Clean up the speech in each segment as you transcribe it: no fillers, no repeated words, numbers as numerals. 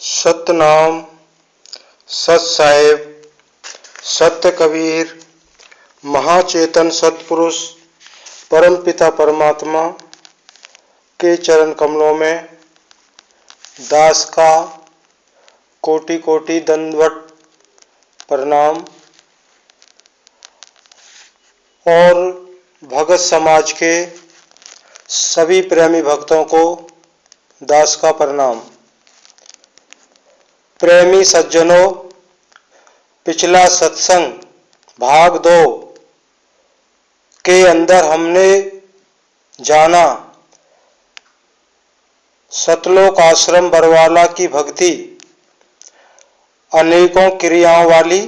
सतनाम, सत साहेब, सत्य कबीर, महाचेतन सतपुरुष परमपिता परमात्मा के चरण कमलों में दास का कोटि कोटि दंडवत प्रणाम और भगत समाज के सभी प्रेमी भक्तों को दास का प्रणाम। प्रेमी सज्जनों, पिछला सत्संग भाग 2 के अंदर हमने जाना सतलोक आश्रम बरवाला की भक्ति अनेकों क्रियाओं वाली,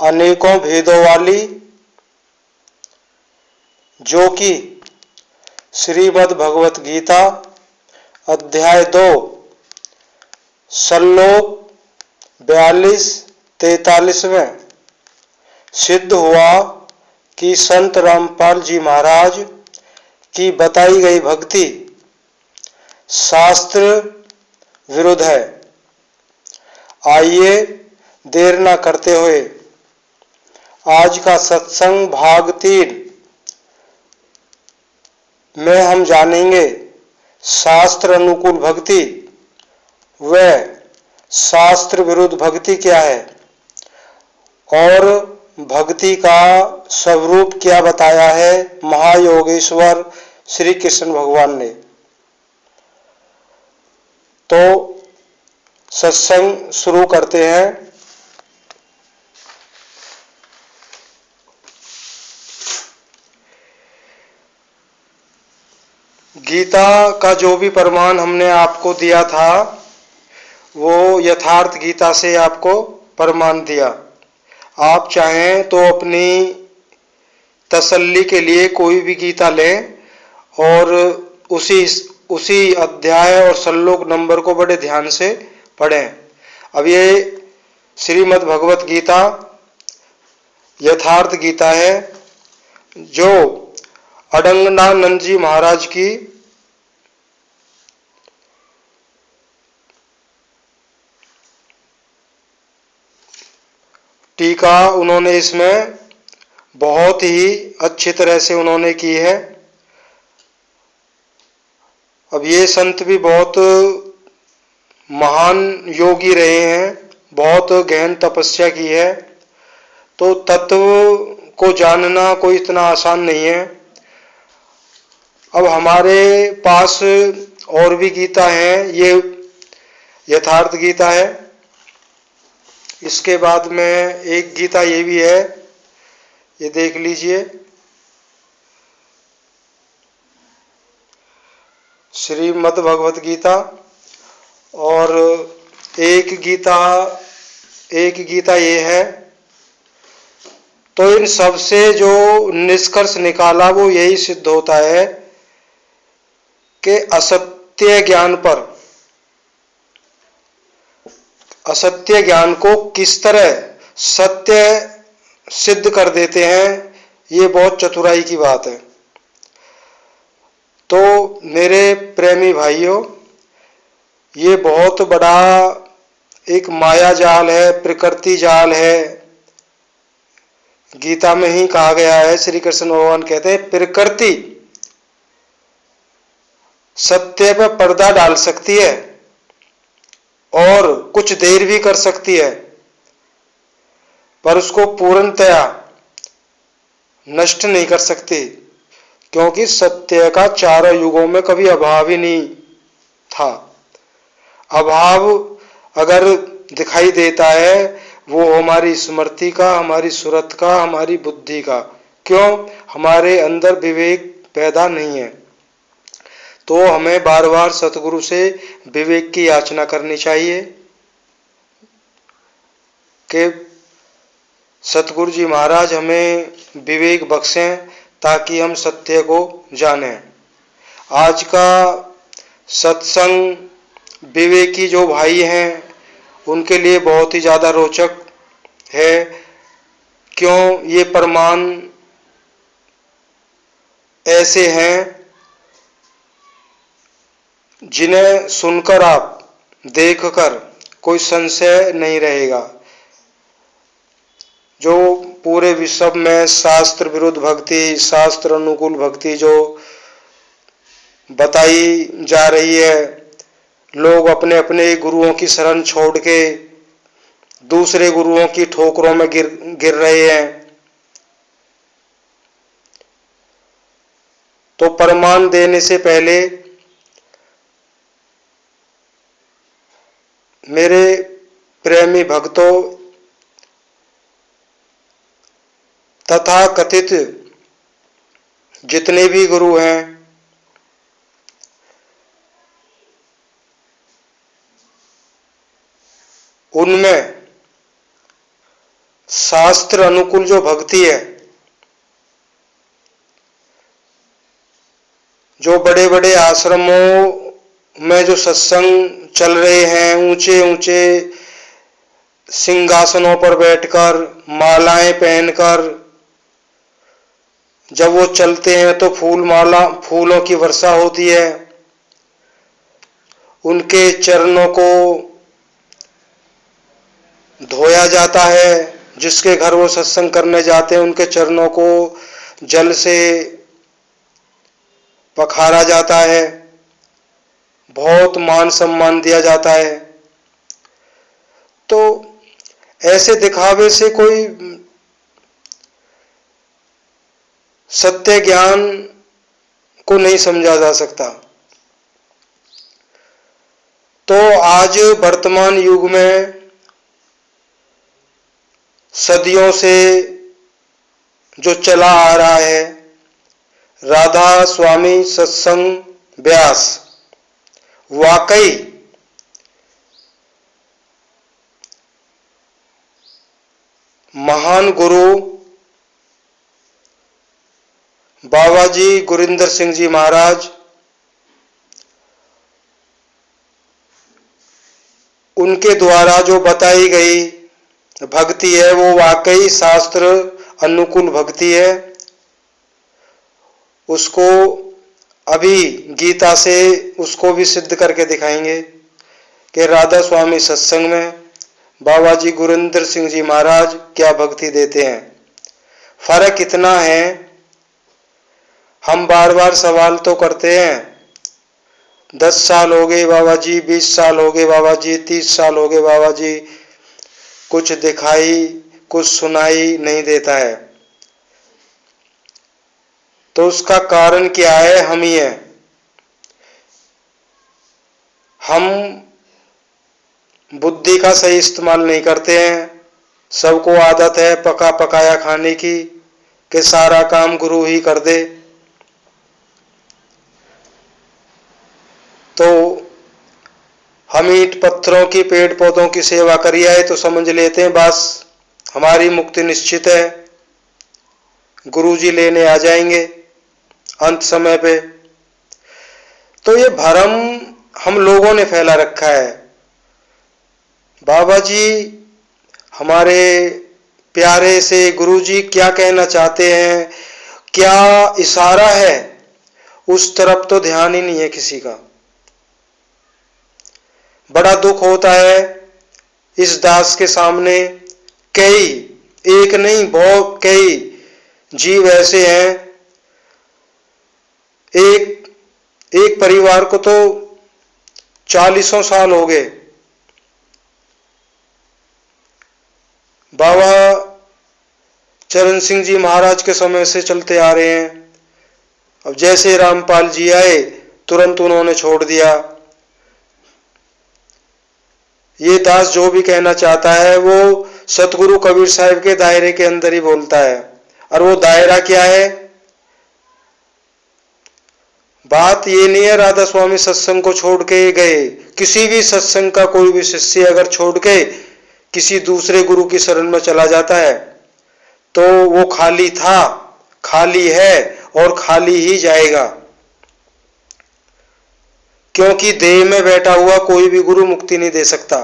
अनेकों भेदों वाली, जो कि श्रीमद् भगवत गीता अध्याय 2 श्लोक 42-43 में सिद्ध हुआ कि संत रामपाल जी महाराज की बताई गई भक्ति शास्त्र विरुद्ध है। आइए देर न करते हुए आज का सत्संग भाग 3 में हम जानेंगे शास्त्र अनुकूल भक्ति व शास्त्र विरुद्ध भक्ति क्या है और भक्ति का स्वरूप क्या बताया है महायोगेश्वर श्री कृष्ण भगवान ने। तो सत्संग शुरू करते हैं। गीता का जो भी प्रमाण हमने आपको दिया था वो यथार्थ गीता से आपको प्रमाण दिया। आप चाहें तो अपनी तसल्ली के लिए कोई भी गीता लें और उसी अध्याय और श्लोक नंबर को बड़े ध्यान से पढ़ें। अब ये श्रीमद् भगवत गीता यथार्थ गीता है जो अडंगनानंद जी महाराज की टीका उन्होंने इसमें बहुत ही अच्छी तरह से उन्होंने की है। अब ये संत भी बहुत महान योगी रहे हैं, बहुत गहन तपस्या की है, तो तत्व को जानना कोई इतना आसान नहीं है। अब हमारे पास और भी गीता है, ये यथार्थ गीता है। इसके बाद में एक गीता ये भी है, ये देख लीजिए, श्रीमद् भगवत गीता। और एक गीता ये है। तो इन सब से जो निष्कर्ष निकाला वो यही सिद्ध होता है कि असत्य ज्ञान को किस तरह सत्य सिद्ध कर देते हैं, ये बहुत चतुराई की बात है। तो मेरे प्रेमी भाइयों, ये बहुत बड़ा एक माया जाल है, प्रकृति जाल है। गीता में ही कहा गया है, श्री कृष्ण भगवान कहते हैं प्रकृति सत्य पर पर्दा डाल सकती है और कुछ देर भी कर सकती है, पर उसको पूर्णतया नष्ट नहीं कर सकती, क्योंकि सत्य का चारों युगों में कभी अभाव ही नहीं था। अभाव अगर दिखाई देता है वो हमारी स्मृति का, हमारी सुरत का, हमारी बुद्धि का। क्यों? हमारे अंदर विवेक पैदा नहीं है। तो हमें बार बार सतगुरु से विवेक की याचना करनी चाहिए कि सतगुरु जी महाराज हमें विवेक बख्शें ताकि हम सत्य को जानें। आज का सत्संग विवेकी जो भाई हैं उनके लिए बहुत ही ज़्यादा रोचक है। क्यों? ये प्रमाण ऐसे हैं जिन्हें सुनकर आप देखकर कोई संशय नहीं रहेगा। जो पूरे विश्व में शास्त्र विरुद्ध भक्ति, शास्त्र अनुकूल भक्ति जो बताई जा रही है, लोग अपने अपने गुरुओं की शरण छोड़ के दूसरे गुरुओं की ठोकरों में गिर रहे हैं। तो प्रमाण देने से पहले मेरे प्रेमी भक्तों, तथा कथित जितने भी गुरु हैं, उनमें शास्त्र अनुकूल जो भक्ति है, जो बड़े बड़े आश्रमों में जो सत्संग चल रहे हैं, ऊंचे ऊंचे सिंहासनों पर बैठकर मालाएं पहनकर जब वो चलते हैं तो फूलों की वर्षा होती है। उनके चरणों को धोया जाता है। जिसके घर वो सत्संग करने जाते हैं, उनके चरणों को जल से पखारा जाता है, बहुत मान सम्मान दिया जाता है। तो ऐसे दिखावे से कोई सत्य ज्ञान को नहीं समझा जा सकता। तो आज वर्तमान युग में सदियों से जो चला आ रहा है, राधा स्वामी सत्संग व्यास वाकई महान गुरु बाबा जी गुरिंदर सिंह जी महाराज, उनके द्वारा जो बताई गई भक्ति है वो वाकई शास्त्र अनुकूल भक्ति है। उसको अभी गीता से उसको भी सिद्ध करके दिखाएंगे कि राधा स्वामी सत्संग में बाबा जी गुरिंदर सिंह जी महाराज क्या भक्ति देते हैं। फर्क इतना है, हम बार बार सवाल तो करते हैं, 10 साल हो गए बाबा जी, 20 साल हो गए बाबा जी, 30 साल हो गए बाबा जी, कुछ दिखाई कुछ सुनाई नहीं देता है। तो उसका कारण क्या है? हम ही हैं। हम बुद्धि का सही इस्तेमाल नहीं करते हैं। सबको आदत है पका पकाया खाने की, कि सारा काम गुरु ही कर दे। तो हम ईंट पत्थरों की, पेड़ पौधों की सेवा करिए आए तो समझ लेते हैं बस हमारी मुक्ति निश्चित है, गुरुजी लेने आ जाएंगे अंत समय पे। तो ये भ्रम हम लोगों ने फैला रखा है। बाबा जी हमारे प्यारे से गुरुजी क्या कहना चाहते हैं, क्या इशारा है, उस तरफ तो ध्यान ही नहीं है किसी का। बड़ा दुख होता है इस दास के सामने। कई, एक नहीं बहुत कई जीव ऐसे हैं, एक परिवार को तो 40 साल हो गए बाबा चरण सिंह जी महाराज के समय से चलते आ रहे हैं। अब जैसे रामपाल जी आए तुरंत उन्होंने छोड़ दिया। ये दास जो भी कहना चाहता है वो सतगुरु कबीर साहब के दायरे के अंदर ही बोलता है। और वो दायरा क्या है? बात ये नहीं है राधा स्वामी सत्संग को छोड़ के गए। किसी भी सत्संग का कोई भी शिष्य अगर छोड़ के किसी दूसरे गुरु की शरण में चला जाता है तो वो खाली था, खाली है और खाली ही जाएगा। क्योंकि देह में बैठा हुआ कोई भी गुरु मुक्ति नहीं दे सकता।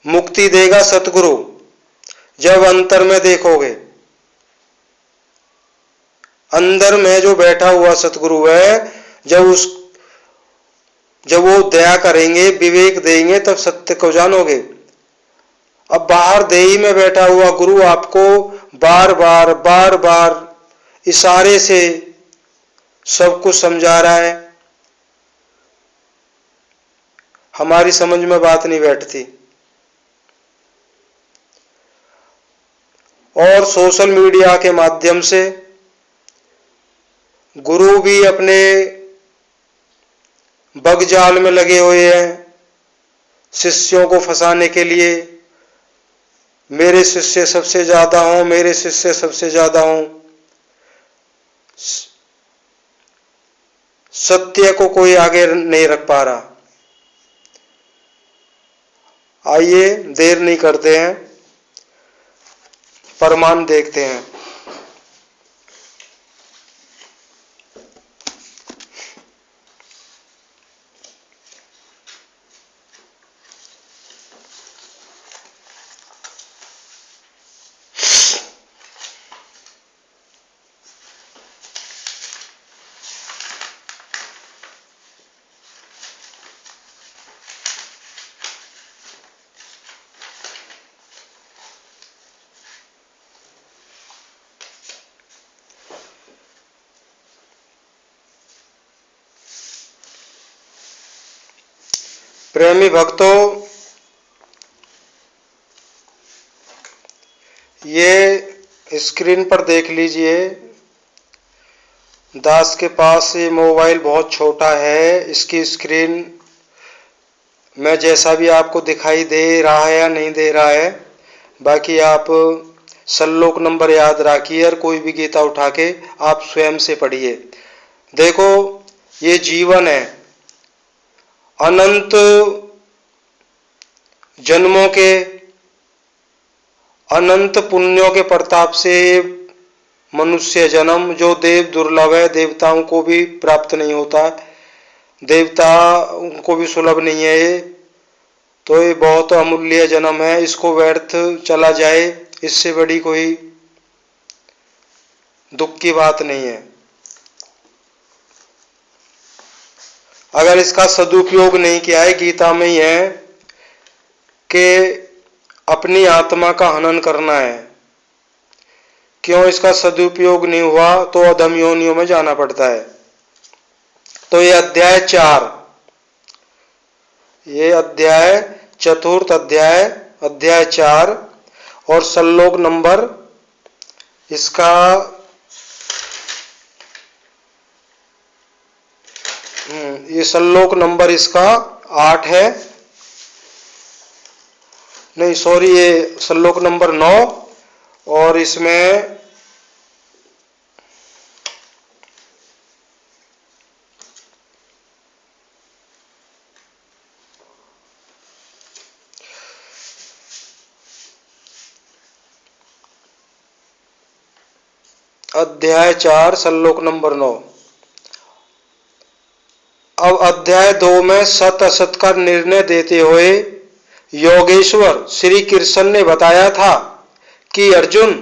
मुक्ति देगा सतगुरु जब अंतर में देखोगे। अंदर में जो बैठा हुआ सतगुरु है, जब जब वो दया करेंगे, विवेक देंगे, तब सत्य को जानोगे। अब बाहर देही में बैठा हुआ गुरु आपको बार बार इशारे से सब कुछ समझा रहा है, हमारी समझ में बात नहीं बैठती। और सोशल मीडिया के माध्यम से गुरु भी अपने बगजाल में लगे हुए हैं शिष्यों को फंसाने के लिए। मेरे शिष्य सबसे ज्यादा हों, मेरे शिष्य सबसे ज्यादा हों। सत्य को कोई आगे नहीं रख पा रहा। आइए देर नहीं करते हैं, प्रमाण देखते हैं। प्रेमी भक्तों, ये स्क्रीन पर देख लीजिए, दास के पास ये मोबाइल बहुत छोटा है। इसकी स्क्रीन में जैसा भी आपको दिखाई दे रहा है या नहीं दे रहा है, बाकी आप श्लोक नंबर याद रखिए और कोई भी गीता उठा के आप स्वयं से पढ़िए। देखो, ये जीवन है, अनंत जन्मों के अनंत पुण्यों के प्रताप से मनुष्य जन्म, जो देव दुर्लभ है, देवताओं को भी प्राप्त नहीं होता, देवता उनको भी सुलभ नहीं है ये, तो ये बहुत अमूल्य जन्म है। इसको व्यर्थ चला जाए, इससे बड़ी कोई दुख की बात नहीं है। अगर इसका सदुपयोग नहीं किया है, गीता में ही है कि अपनी आत्मा का हनन करना है। क्यों इसका सदुपयोग नहीं हुआ तो अधम योनियों में जाना पड़ता है। तो ये अध्याय 4, ये अध्याय चतुर्थ अध्याय 4 और श्लोक नंबर इसका ये श्लोक नंबर इसका 8 है, नहीं सॉरी, ये श्लोक नंबर 9 और इसमें अध्याय 4 श्लोक नंबर 9। अब अध्याय 2 में सत असत का निर्णय देते हुए योगेश्वर श्री कृष्ण ने बताया था कि अर्जुन,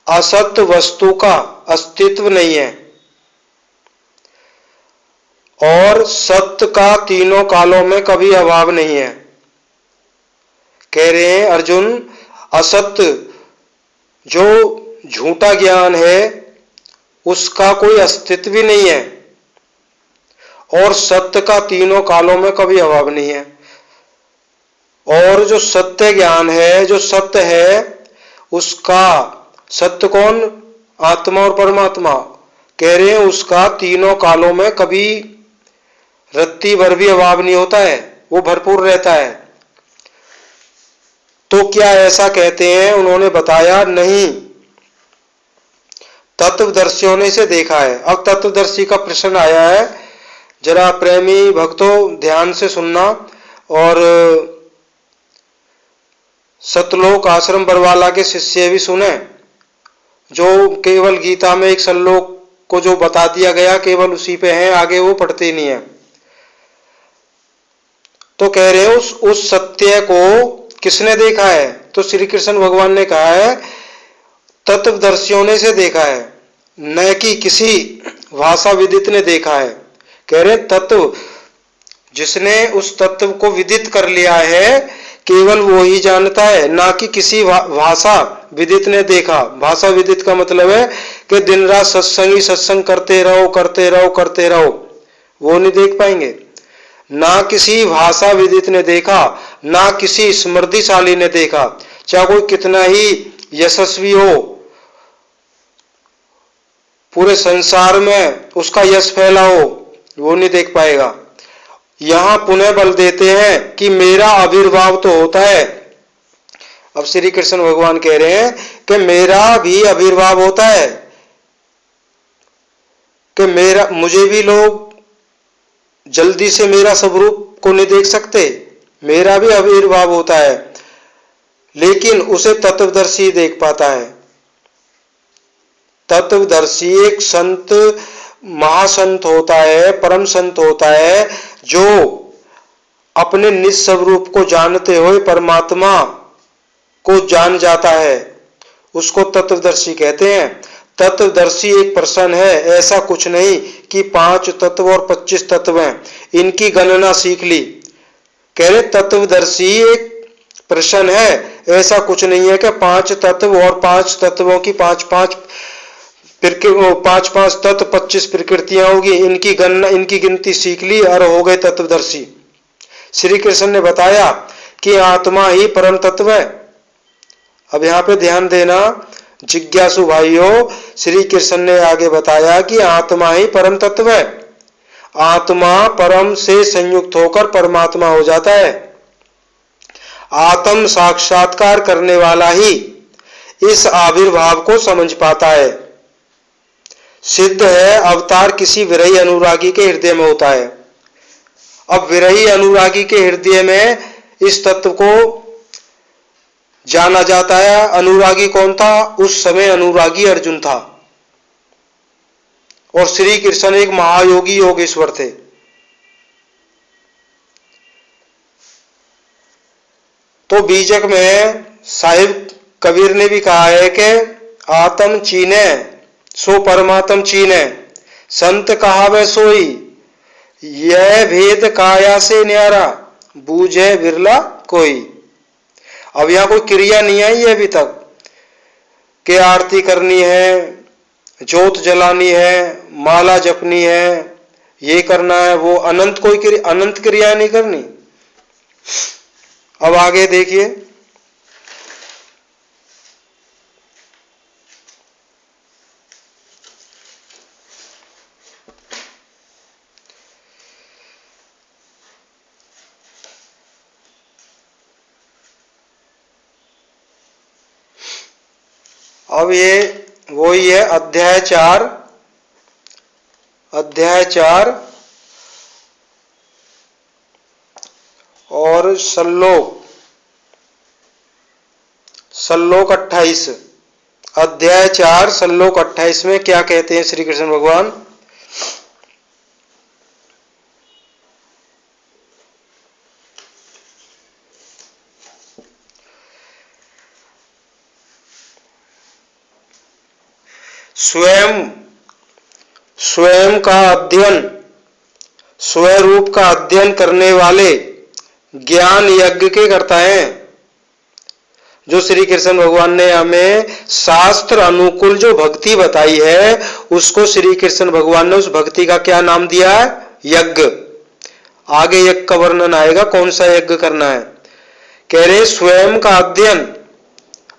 असत वस्तु का अस्तित्व नहीं है और सत्य का तीनों कालों में कभी अभाव नहीं है। कह रहे हैं अर्जुन, असत्य जो झूठा ज्ञान है उसका कोई अस्तित्व भी नहीं है और सत्य का तीनों कालों में कभी अभाव नहीं है। और जो सत्य ज्ञान है, जो सत्य है, उसका सत्य कौन? आत्मा और परमात्मा। कह रहे हैं उसका तीनों कालों में कभी रत्ती भर भी अभाव नहीं होता है, वो भरपूर रहता है। तो क्या ऐसा कहते हैं? उन्होंने बताया नहीं, तत्वदर्शियों ने इसे देखा है। अब तत्वदर्शी का प्रश्न आया है, जरा प्रेमी भक्तों ध्यान से सुनना और सतलोक आश्रम बरवाला के शिष्य भी सुने। जो केवल गीता में एक श्लोक को जो बता दिया गया केवल उसी पे हैं, आगे वो पढ़ते नहीं है। तो कह रहे हैं उस सत्य को किसने देखा है? तो श्री कृष्ण भगवान ने कहा है तत्वदर्शियों ने इसे देखा है, न कि किसी भाषा विदित ने देखा है। कह रहे तत्व जिसने उस तत्व को विदित कर लिया है केवल वो ही जानता है, ना कि किसी भाषा विदित ने देखा। भाषा विदित का मतलब है कि दिन रात सत्संग ही सत्संग करते रहो करते रहो करते रहो, वो नहीं देख पाएंगे। ना किसी भाषा विदित ने देखा, ना किसी स्मृतिशाली ने देखा, चाहे कोई कितना ही यशस्वी हो, पूरे संसार में उसका यश फैला हो, वो नहीं देख पाएगा। यहां पुनः बल देते हैं कि मेरा आविर्भाव तो होता है। अब श्री कृष्ण भगवान कह रहे हैं कि मेरा भी आविर्भाव होता है, कि मुझे भी लोग जल्दी से मेरा स्वरूप को नहीं देख सकते, मेरा भी आविर्भाव होता है, लेकिन उसे तत्वदर्शी देख पाता है। तत्वदर्शी एक संत, महासंत होता है, परम संत होता है, जो अपने निज स्वरूप को जानते हुए परमात्मा को जान जाता है, उसको तत्वदर्शी कहते हैं। तत्वदर्शी एक प्रश्न है, ऐसा कुछ नहीं कि 5 तत्व और 25 तत्व हैं, इनकी गणना सीख ली। कह रहे तत्वदर्शी एक प्रश्न है, ऐसा कुछ नहीं है कि 5 तत्व और 5 तत्वों की 5-5 तत्व 25 प्रकृतियां होगी, इनकी गणना, इनकी गिनती सीख ली और हो गए तत्वदर्शी। श्री कृष्ण ने बताया कि आत्मा ही परम तत्व है। अब यहां पे ध्यान देना जिज्ञासु भाइयों, श्री कृष्ण ने आगे बताया कि आत्मा ही परम तत्व है। आत्मा परम से संयुक्त होकर परमात्मा हो जाता है। आत्म साक्षात्कार करने वाला ही इस आविर्भाव को समझ पाता है। सिद्ध है अवतार किसी विरही अनुरागी के हृदय में होता है। अब विरही अनुरागी के हृदय में इस तत्व को जाना जाता है। अनुरागी कौन था? उस समय अनुरागी अर्जुन था और श्री कृष्ण एक महायोगी योगेश्वर थे। तो बीजक में साहिब कबीर ने भी कहा है कि आत्म चीने सो परमात्म चीने, संत कहावे सोई, यह भेद काया से न्यारा, बूझे बिरला कोई। अब यहां कोई क्रिया नहीं आई है अभी तक कि आरती करनी है, जोत जलानी है, माला जपनी है, ये करना है, वो अनंत अनंत क्रिया नहीं करनी। अब आगे देखिए, अब ये वही है अध्याय 4 और श्लोक 28। अध्याय 4 श्लोक 28 में क्या कहते हैं श्री कृष्ण भगवान? स्वयं का अध्ययन, स्वरूप का अध्ययन करने वाले ज्ञान यज्ञ के करता है। जो श्री कृष्ण भगवान ने हमें शास्त्र अनुकूल जो भक्ति बताई है, उसको श्री कृष्ण भगवान ने उस भक्ति का क्या नाम दिया है? यज्ञ। आगे यज्ञ का वर्णन आएगा, कौन सा यज्ञ करना है। कह रहे स्वयं का अध्ययन,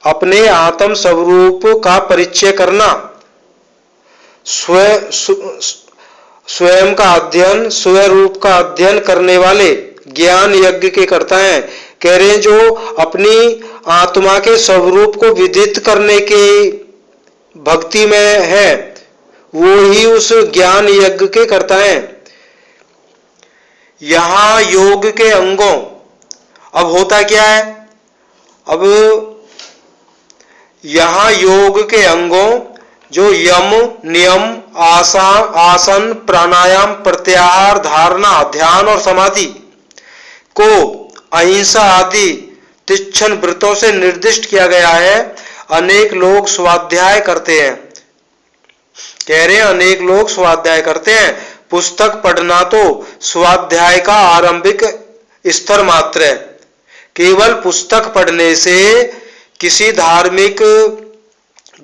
अपने आत्म स्वरूप का परिचय करना। स्वयं का अध्ययन, स्वरूप का अध्ययन करने वाले ज्ञान यज्ञ के करता है। कह रहे हैं जो अपनी आत्मा के स्वरूप को विदित करने के भक्ति में है, वो ही उस ज्ञान यज्ञ के करता है। यहां योग के अंगों, अब होता क्या है, अब यहां योग के अंगों जो यम, नियम, आसन, प्राणायाम, प्रत्याहार, धारणा, ध्यान और समाधि को अहिंसा आदि तीक्ष्ण व्रतों से निर्दिष्ट किया गया है, अनेक लोग स्वाध्याय करते हैं। कह रहे हैं अनेक लोग स्वाध्याय करते हैं, पुस्तक पढ़ना तो स्वाध्याय का आरंभिक स्तर मात्र है। केवल पुस्तक पढ़ने से, किसी धार्मिक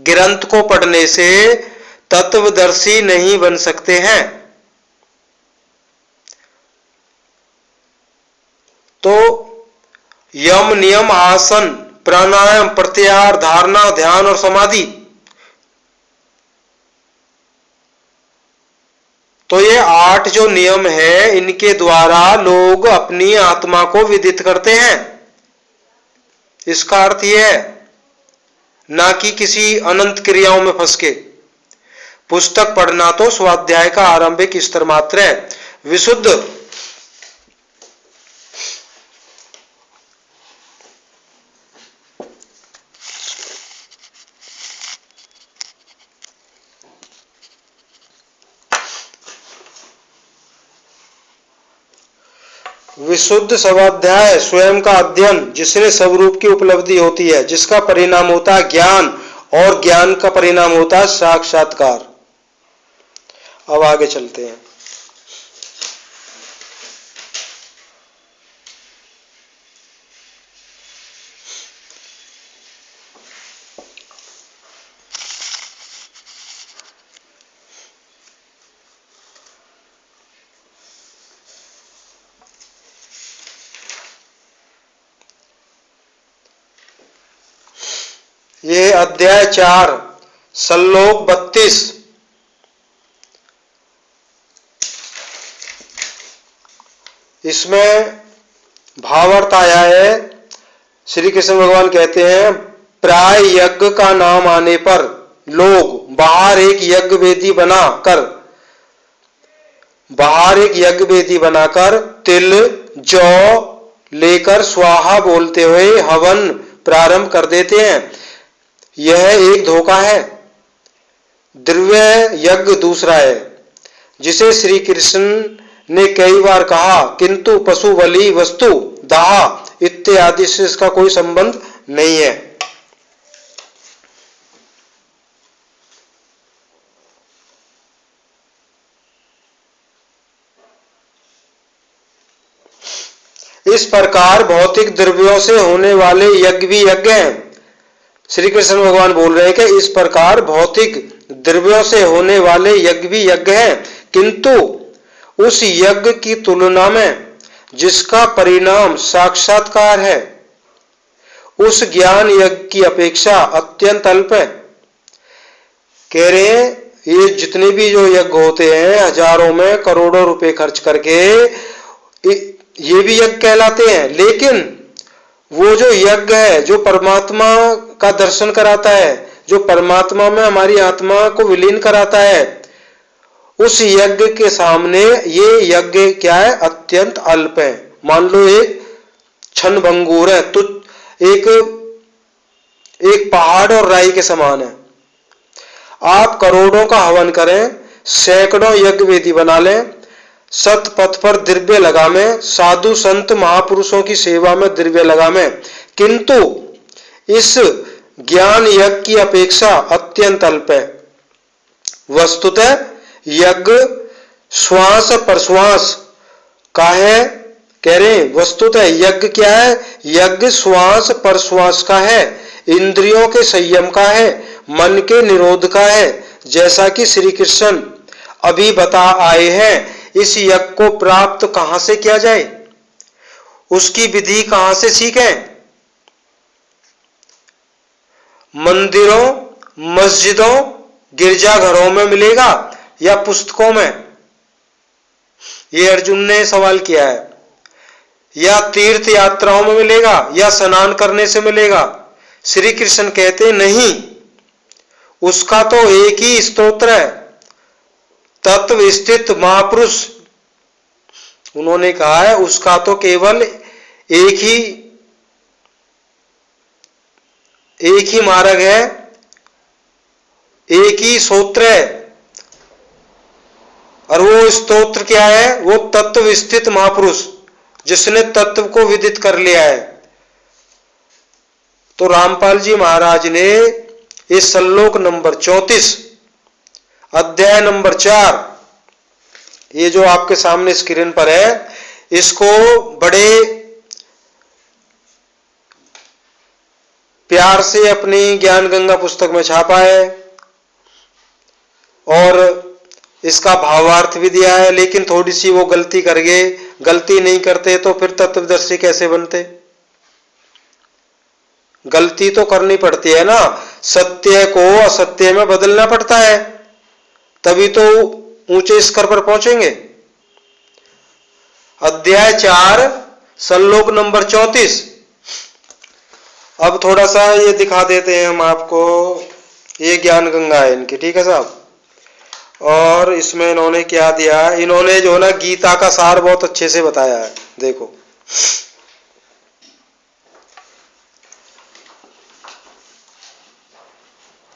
ग्रंथ को पढ़ने से तत्वदर्शी नहीं बन सकते हैं। तो यम, नियम, आसन, प्राणायाम, प्रत्याहार, धारणा, ध्यान और समाधि, तो ये 8 जो नियम है, इनके द्वारा लोग अपनी आत्मा को विदित करते हैं। इसका अर्थ यह है, ना कि किसी अनंत क्रियाओं में फंस के। पुस्तक पढ़ना तो स्वाध्याय का आरंभिक स्तर मात्र है। विशुद्ध विशुद्ध स्वाध्याय स्वयं का अध्ययन, जिससे स्वरूप की उपलब्धि होती है, जिसका परिणाम होता है ज्ञान, और ज्ञान का परिणाम होता है साक्षात्कार। अब आगे चलते हैं। ये अध्याय 4 श्लोक 32। इसमें भावार्थ आया है। श्री कृष्ण भगवान कहते हैं, प्राय यज्ञ का नाम आने पर लोग बाहर एक यज्ञ वेदी बनाकर तिल जौ लेकर स्वाहा बोलते हुए हवन प्रारंभ कर देते हैं। यह एक धोखा है। द्रव्य यज्ञ दूसरा है, जिसे श्री कृष्ण ने कई बार कहा, किंतु पशु बलि, वस्तु दाह इत्यादि से इसका कोई संबंध नहीं है। इस प्रकार भौतिक द्रव्यों से होने वाले यज्ञ भी यज्ञ हैं। श्री कृष्ण भगवान बोल रहे हैं कि इस प्रकार भौतिक द्रव्यों से होने वाले यज्ञ भी यज्ञ हैं, किंतु उस यज्ञ की तुलना में जिसका परिणाम साक्षात्कार है, उस ज्ञान यज्ञ की अपेक्षा अत्यंत अल्प है। कह रहे हैं, ये जितने भी जो यज्ञ होते हैं, हजारों में करोड़ों रुपए खर्च करके, ये भी यज्ञ कहलाते हैं, लेकिन वो जो यज्ञ है, जो परमात्मा का दर्शन कराता है, जो परमात्मा में हमारी आत्मा को विलीन कराता है, उस यज्ञ के सामने ये यज्ञ क्या है, अत्यंत अल्प है। मान लो एक क्षणभंगुर है, तो एक पहाड़ और राई के समान है। आप करोड़ों का हवन करें, सैकड़ों यज्ञ वेदी बना लें, सत पथ पर द्रव्य लगावें, साधु संत महापुरुषों की सेवा में द्रव्य लगावें, किंतु इस ज्ञान यज्ञ की अपेक्षा अत्यंत अल्प है। वस्तुतः यज्ञ श्वास प्रश्वास का है। कह रहे हैं, वस्तुतः यज्ञ क्या है? यज्ञ श्वास प्रश्वास का है, इंद्रियों के संयम का है, मन के निरोध का है, जैसा कि श्री कृष्ण अभी बता आए हैं। इस यज्ञ को प्राप्त कहां से किया जाए, उसकी विधि कहां से सीखें? मंदिरों, मस्जिदों, गिरजाघरों में मिलेगा या पुस्तकों में? ये अर्जुन ने सवाल किया है। या तीर्थ यात्राओं में मिलेगा या स्नान करने से मिलेगा? श्री कृष्ण कहते नहीं, उसका तो एक ही स्तोत्र है, तत्व स्थित महापुरुष। उन्होंने कहा है उसका तो केवल एक ही मार्ग है, एक ही सूत्र है, और वो स्तोत्र क्या है? वो तत्व स्थित महापुरुष, जिसने तत्व को विदित कर लिया है। तो रामपाल जी महाराज ने इस श्लोक नंबर 34 अध्याय नंबर 4 ये जो आपके सामने स्क्रीन पर है, इसको बड़े प्यार से अपनी ज्ञान गंगा पुस्तक में छापा है और इसका भावार्थ भी दिया है, लेकिन थोड़ी सी वो गलती कर गए। गलती नहीं करते तो फिर तत्वदर्शी कैसे बनते? गलती तो करनी पड़ती है ना, सत्य को असत्य में बदलना पड़ता है, तभी तो ऊंचे स्तर पर पहुंचेंगे। अध्याय 4 श्लोक नंबर 34। अब थोड़ा सा ये दिखा देते हैं हम आपको, ये ज्ञान गंगा है इनकी, ठीक है साहब। और इसमें इन्होंने क्या दिया, इन्होंने जो ना गीता का सार बहुत अच्छे से बताया है। देखो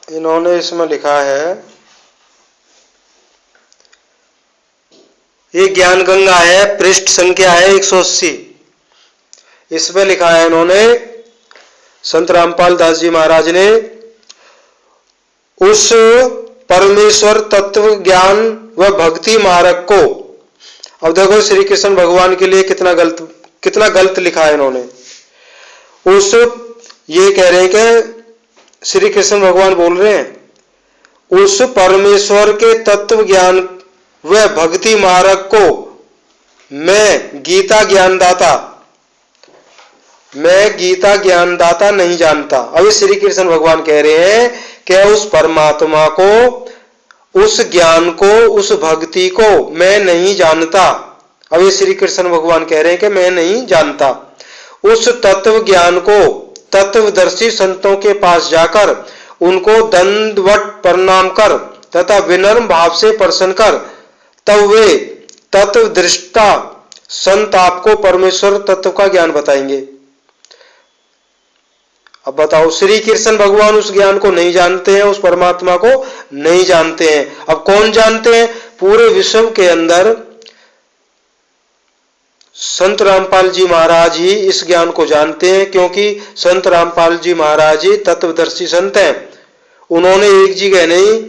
इन्होंने इसमें लिखा है, ये ज्ञान गंगा है, पृष्ठ संख्या है 180। इसमें लिखा है इन्होंने, संत रामपाल दास जी महाराज ने, उस परमेश्वर तत्व ज्ञान व भक्ति मार्ग को, अब देखो श्री कृष्ण भगवान के लिए कितना गलत लिखा है इन्होंने। उस, ये कह रहे हैं कि श्री कृष्ण भगवान बोल रहे हैं, उस परमेश्वर के तत्व ज्ञान व भक्ति मार्ग को मैं गीता ज्ञानदाता नहीं जानता। अभी श्री कृष्ण भगवान कह रहे हैं कि उस परमात्मा को, उस ज्ञान को, उस भक्ति को मैं नहीं जानता। अभी श्री कृष्ण भगवान कह रहे हैं कि मैं नहीं जानता। उस तत्व ज्ञान को तत्वदर्शी संतों के पास जाकर उनको दंडवत प्रणाम कर तथा विनम्र भाव से प्रसन्न कर, तब वे तत्वदृष्टा संत आपको परमेश्वर तत्व का ज्ञान बताएंगे। अब बताओ, श्री कृष्ण भगवान उस ज्ञान को नहीं जानते हैं, उस परमात्मा को नहीं जानते हैं। अब कौन जानते हैं? पूरे विश्व के अंदर संत रामपाल जी महाराज ही इस ज्ञान को जानते हैं, क्योंकि संत रामपाल जी महाराज ही तत्वदर्शी संत हैं। उन्होंने एक जगह नहीं,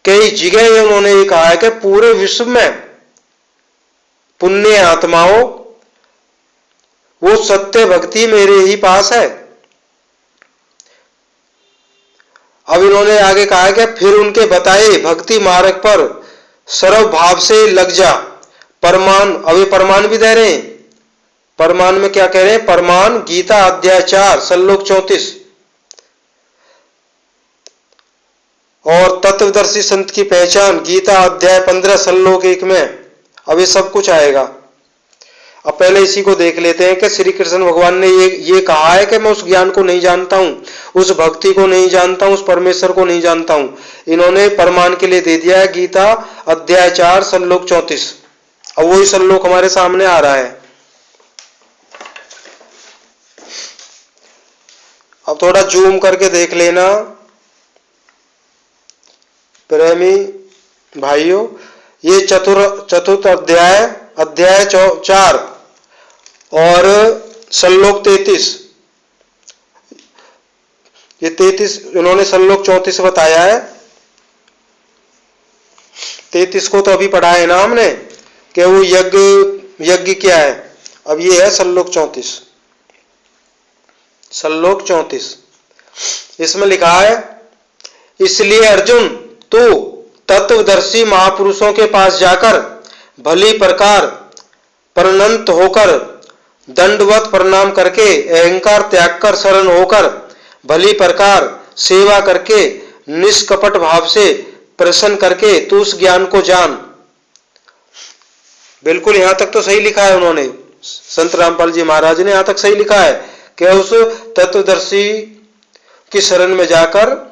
कई जगह उन्होंने ये कहा है कि पूरे विश्व में पुण्य आत्माओं, वो सत्य भक्ति मेरे ही पास है। अब इन्होंने आगे कहा कि फिर उनके बताए भक्ति मार्ग पर सर्व भाव से लग जा। परमान, अभी परमान भी दे रहे हैं। परमान में क्या कह रहे हैं? परमान गीता अध्याय 4 श्लोक 34 और तत्वदर्शी संत की पहचान गीता अध्याय 15 श्लोक 1 में। अब ये सब कुछ आएगा। अब पहले इसी को देख लेते हैं कि श्री कृष्ण भगवान ने ये कहा है कि मैं उस ज्ञान को नहीं जानता हूं, उस भक्ति को नहीं जानता हूं, उस परमेश्वर को नहीं जानता हूं। इन्होंने प्रमाण के लिए दे दिया है गीता अध्याय 4 श्लोक 34। अब वही श्लोक हमारे सामने आ रहा है। अब थोड़ा जूम करके देख लेना प्रेमी भाइयों, ये चतुर्थ अध्याय 4 और श्लोक 33, ये 33 इन्होंने श्लोक 34 बताया है। 33 को तो अभी पढ़ा है ना हमने कि वो यज्ञ क्या है। अब ये है श्लोक 34। इसमें लिखा है, इसलिए अर्जुन तू तत्वदर्शी महापुरुषों के पास जाकर भली प्रकार प्रणत होकर, दंडवत प्रणाम करके, अहंकार त्याग कर, शरण होकर, भली प्रकार सेवा करके, निष्कपट भाव से प्रसन्न करके तू उस ज्ञान को जान। बिल्कुल यहां तक तो सही लिखा है उन्होंने, संत रामपाल जी महाराज ने यहां तक सही लिखा है कि उस तत्वदर्शी की शरण में जाकर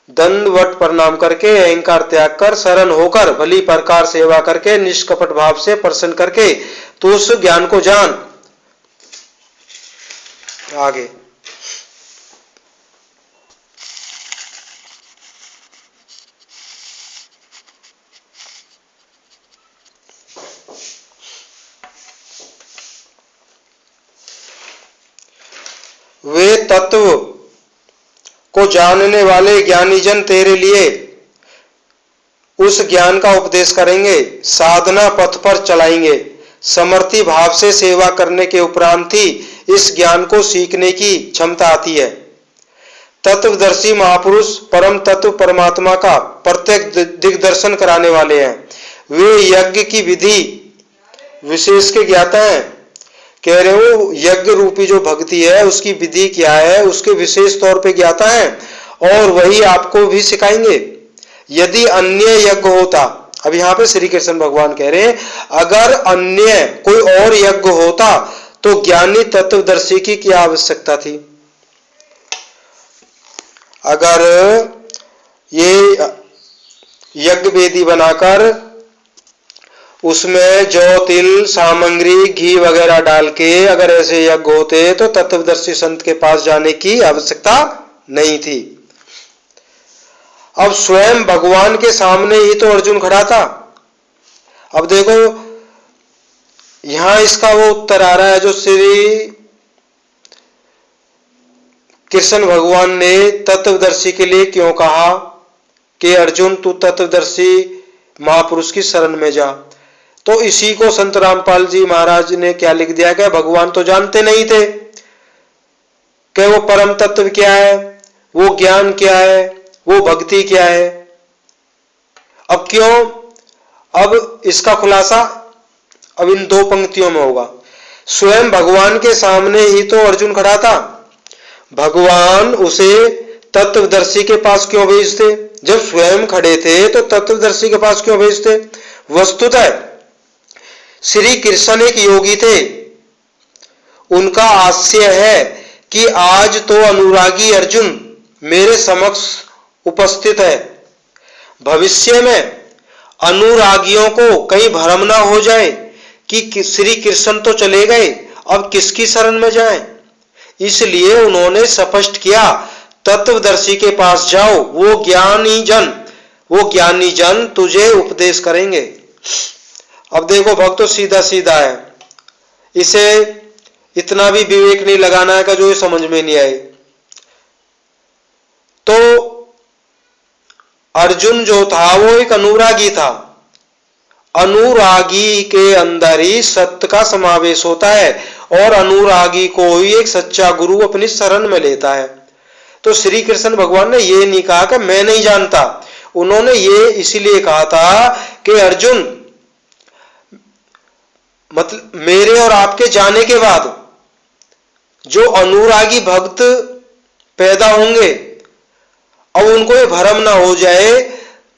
दंडवत प्रणाम करके, अहंकार त्याग कर, शरण होकर, भली प्रकार सेवा करके, निष्कपट भाव से प्रसन्न करके तू उस ज्ञान को जान। आगे वे तत्व को जानने वाले ज्ञानी जन तेरे लिए उस ज्ञान का उपदेश करेंगे, साधना पथ पर चलाएंगे। समर्थी भाव से सेवा करने के उपरांत ही इस ज्ञान को सीखने की क्षमता आती है। तत्वदर्शी महापुरुष परम तत्व परमात्मा का प्रत्यक्ष दिग्दर्शन कराने वाले हैं। वे यज्ञ की विधि विशेष के ज्ञाता हैं। कह रहे हो यज्ञ रूपी जो भक्ति है उसकी विधि क्या है, उसके विशेष तौर पे ज्ञाता हैं और वही आपको भी सिखाएंगे। यदि अन्य यज्ञ होता, अब यहाँ पे श्री कृष्ण भगवान कह रहे हैं, अगर अन्य कोई और यज्ञ होता तो ज्ञानी तत्वदर्शी की क्या आवश्यकता थी। अगर ये यज्ञ वेदी बनाकर उसमें जौ तिल सामग्री घी वगैरह डाल के अगर ऐसे यज्ञ होते तो तत्वदर्शी संत के पास जाने की आवश्यकता नहीं थी। अब स्वयं भगवान के सामने ही तो अर्जुन खड़ा था। अब देखो यहां इसका वो उत्तर आ रहा है जो श्री कृष्ण भगवान ने तत्वदर्शी के लिए क्यों कहा कि अर्जुन तू तत्वदर्शी महापुरुष की शरण में जा। तो इसी को संत रामपाल जी महाराज ने क्या लिख दिया कि भगवान तो जानते नहीं थे कि वो परम तत्व क्या है, वो ज्ञान क्या है, वो भक्ति क्या है। अब क्यों, अब इसका खुलासा अब इन दो पंक्तियों में होगा। स्वयं भगवान के सामने ही तो अर्जुन खड़ा था, भगवान उसे तत्वदर्शी के पास क्यों भेजते। जब स्वयं खड़े थे तो तत्वदर्शी के पास क्यों भेजते। वस्तुतः श्री कृष्ण एक योगी थे, उनका आशय है कि आज तो अनुरागी अर्जुन मेरे समक्ष उपस्थित है, भविष्य में अनुरागियों को कहीं भ्रम ना हो जाए कि श्री कृष्ण तो चले गए, अब किसकी शरण में जाएं। इसलिए उन्होंने स्पष्ट किया तत्वदर्शी के पास जाओ, वो ज्ञानी जन तुझे उपदेश करेंगे। अब देखो भक्त तो सीधा सीधा है, इसे इतना भी विवेक नहीं लगाना है कि जो ये समझ में नहीं आए। तो अर्जुन जो था वो एक अनुरागी था, अनुरागी के अंदर ही सत्य का समावेश होता है और अनुरागी को ही एक सच्चा गुरु अपनी शरण में लेता है। तो श्री कृष्ण भगवान ने ये नहीं कहा कि मैं नहीं जानता, उन्होंने ये इसलिए कहा था कि अर्जुन मतलब मेरे और आपके जाने के बाद जो अनुरागी भक्त पैदा होंगे अब उनको ये भ्रम ना हो जाए,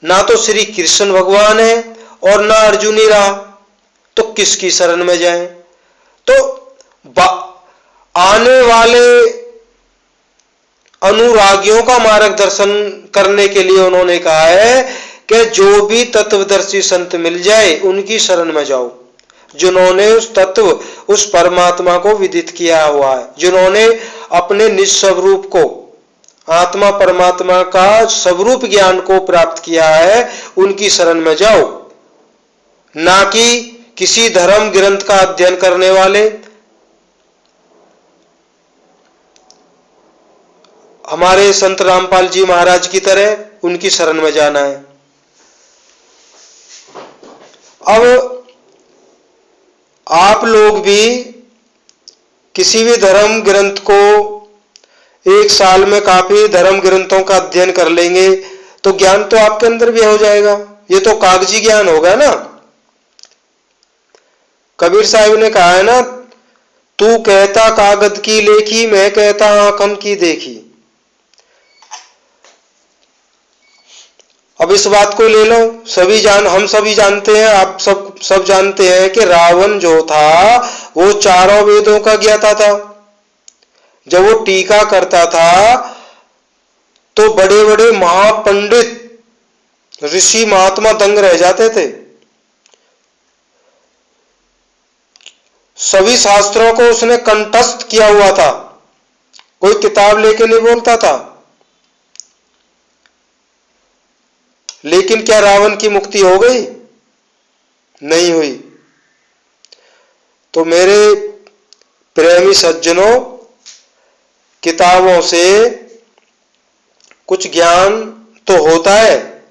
ना तो श्री कृष्ण भगवान है और ना अर्जुन ही रहा, तो किसकी शरण में जाएं। तो आने वाले अनुरागियों का मार्गदर्शन करने के लिए उन्होंने कहा है कि जो भी तत्वदर्शी संत मिल जाए उनकी शरण में जाओ, जिन्होंने उस तत्व उस परमात्मा को विदित किया हुआ है, जिन्होंने अपने निज स्वरूप को आत्मा परमात्मा का स्वरूप ज्ञान को प्राप्त किया है, उनकी शरण में जाओ, ना कि किसी धर्म ग्रंथ का अध्ययन करने वाले। हमारे संत रामपाल जी महाराज की तरह उनकी शरण में जाना है। अब आप लोग भी किसी भी धर्म ग्रंथ को एक साल में काफी धर्म ग्रंथों का अध्ययन कर लेंगे तो ज्ञान तो आपके अंदर भी हो जाएगा, ये तो कागजी ज्ञान होगा ना। कबीर साहब ने कहा है ना, तू कहता कागज की लेखी, मैं कहता आंखन की देखी। अब इस बात को ले लो, हम सभी जानते हैं, आप सब जानते हैं कि रावण जो था वो चारों वेदों का ज्ञाता था। जब वो टीका करता था तो बड़े बड़े महापंडित ऋषि महात्मा दंग रह जाते थे। सभी शास्त्रों को उसने कंठस्थ किया हुआ था, कोई किताब लेके नहीं बोलता था। लेकिन क्या रावण की मुक्ति हो गई? नहीं हुई। तो मेरे प्रेमी सज्जनों, किताबों से कुछ ज्ञान तो होता है,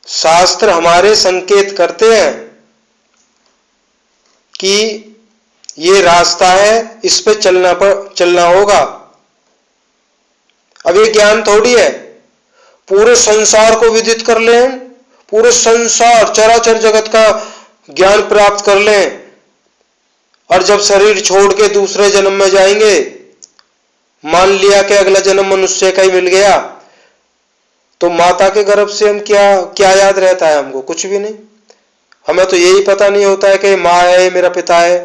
शास्त्र हमारे संकेत करते हैं कि ये रास्ता है, इस पे चलना होगा। अब ये ज्ञान थोड़ी है पूरे संसार को विदित कर लें, पूरे संसार चराचर जगत का ज्ञान प्राप्त कर लें, और जब शरीर छोड़ के दूसरे जन्म में जाएंगे, मान लिया कि अगला जन्म मनुष्य का ही मिल गया, तो माता के गर्भ से हम क्या याद रहता है हमको? कुछ भी नहीं। हमें तो यही पता नहीं होता है कि माँ है, मेरा पिता है।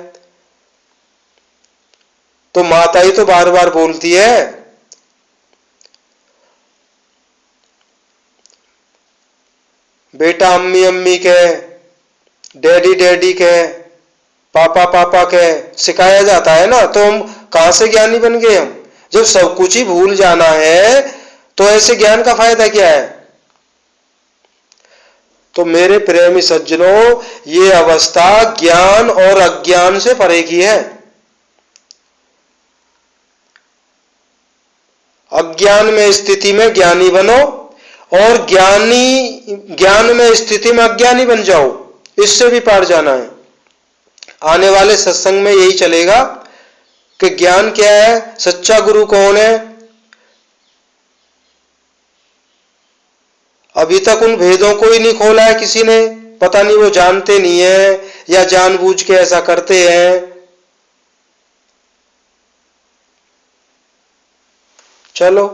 तो माता ही तो बार बार बोलती है। बेटा अम्मी अम्मी के, डैडी डैडी के, पापा पापा के सिखाया जाता है ना। तो हम कहां से ज्ञानी बन गए? हम जब सब कुछ ही भूल जाना है तो ऐसे ज्ञान का फायदा क्या है? तो मेरे प्रेमी सज्जनों, ये अवस्था ज्ञान और अज्ञान से परे की है। अज्ञान में स्थिति में ज्ञानी बनो और ज्ञान में स्थिति में अज्ञानी बन जाओ, इससे भी पार जाना है। आने वाले सत्संग में यही चलेगा कि ज्ञान क्या है, सच्चा गुरु कौन है। अभी तक उन भेदों को ही नहीं खोला है किसी ने। पता नहीं वो जानते नहीं है या जानबूझ के ऐसा करते हैं। चलो,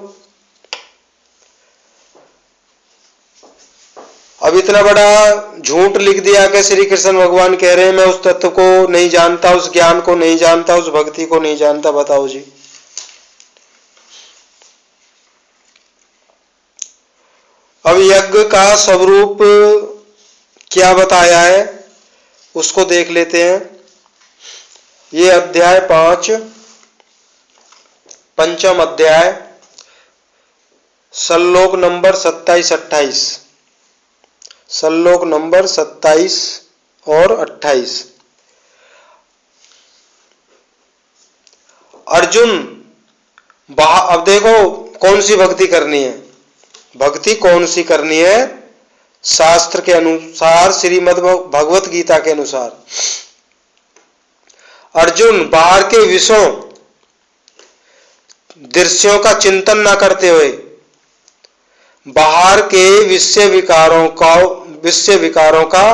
अब इतना बड़ा झूठ लिख दिया कि श्री कृष्ण भगवान कह रहे हैं मैं उस तत्व को नहीं जानता, उस ज्ञान को नहीं जानता, उस भक्ति को नहीं जानता। बताओ जी। अब यज्ञ का स्वरूप क्या बताया है उसको देख लेते हैं। ये अध्याय 5, पंचम अध्याय, श्लोक नंबर 27-28, श्लोक नंबर 27 और 28। अर्जुन, अब देखो कौन सी भक्ति करनी है। भक्ति कौन सी करनी है? शास्त्र के अनुसार, श्रीमद् भगवत गीता के अनुसार। अर्जुन, बाहर के विषयों दृश्यों का चिंतन ना करते हुए, बाहर के विषय विकारों का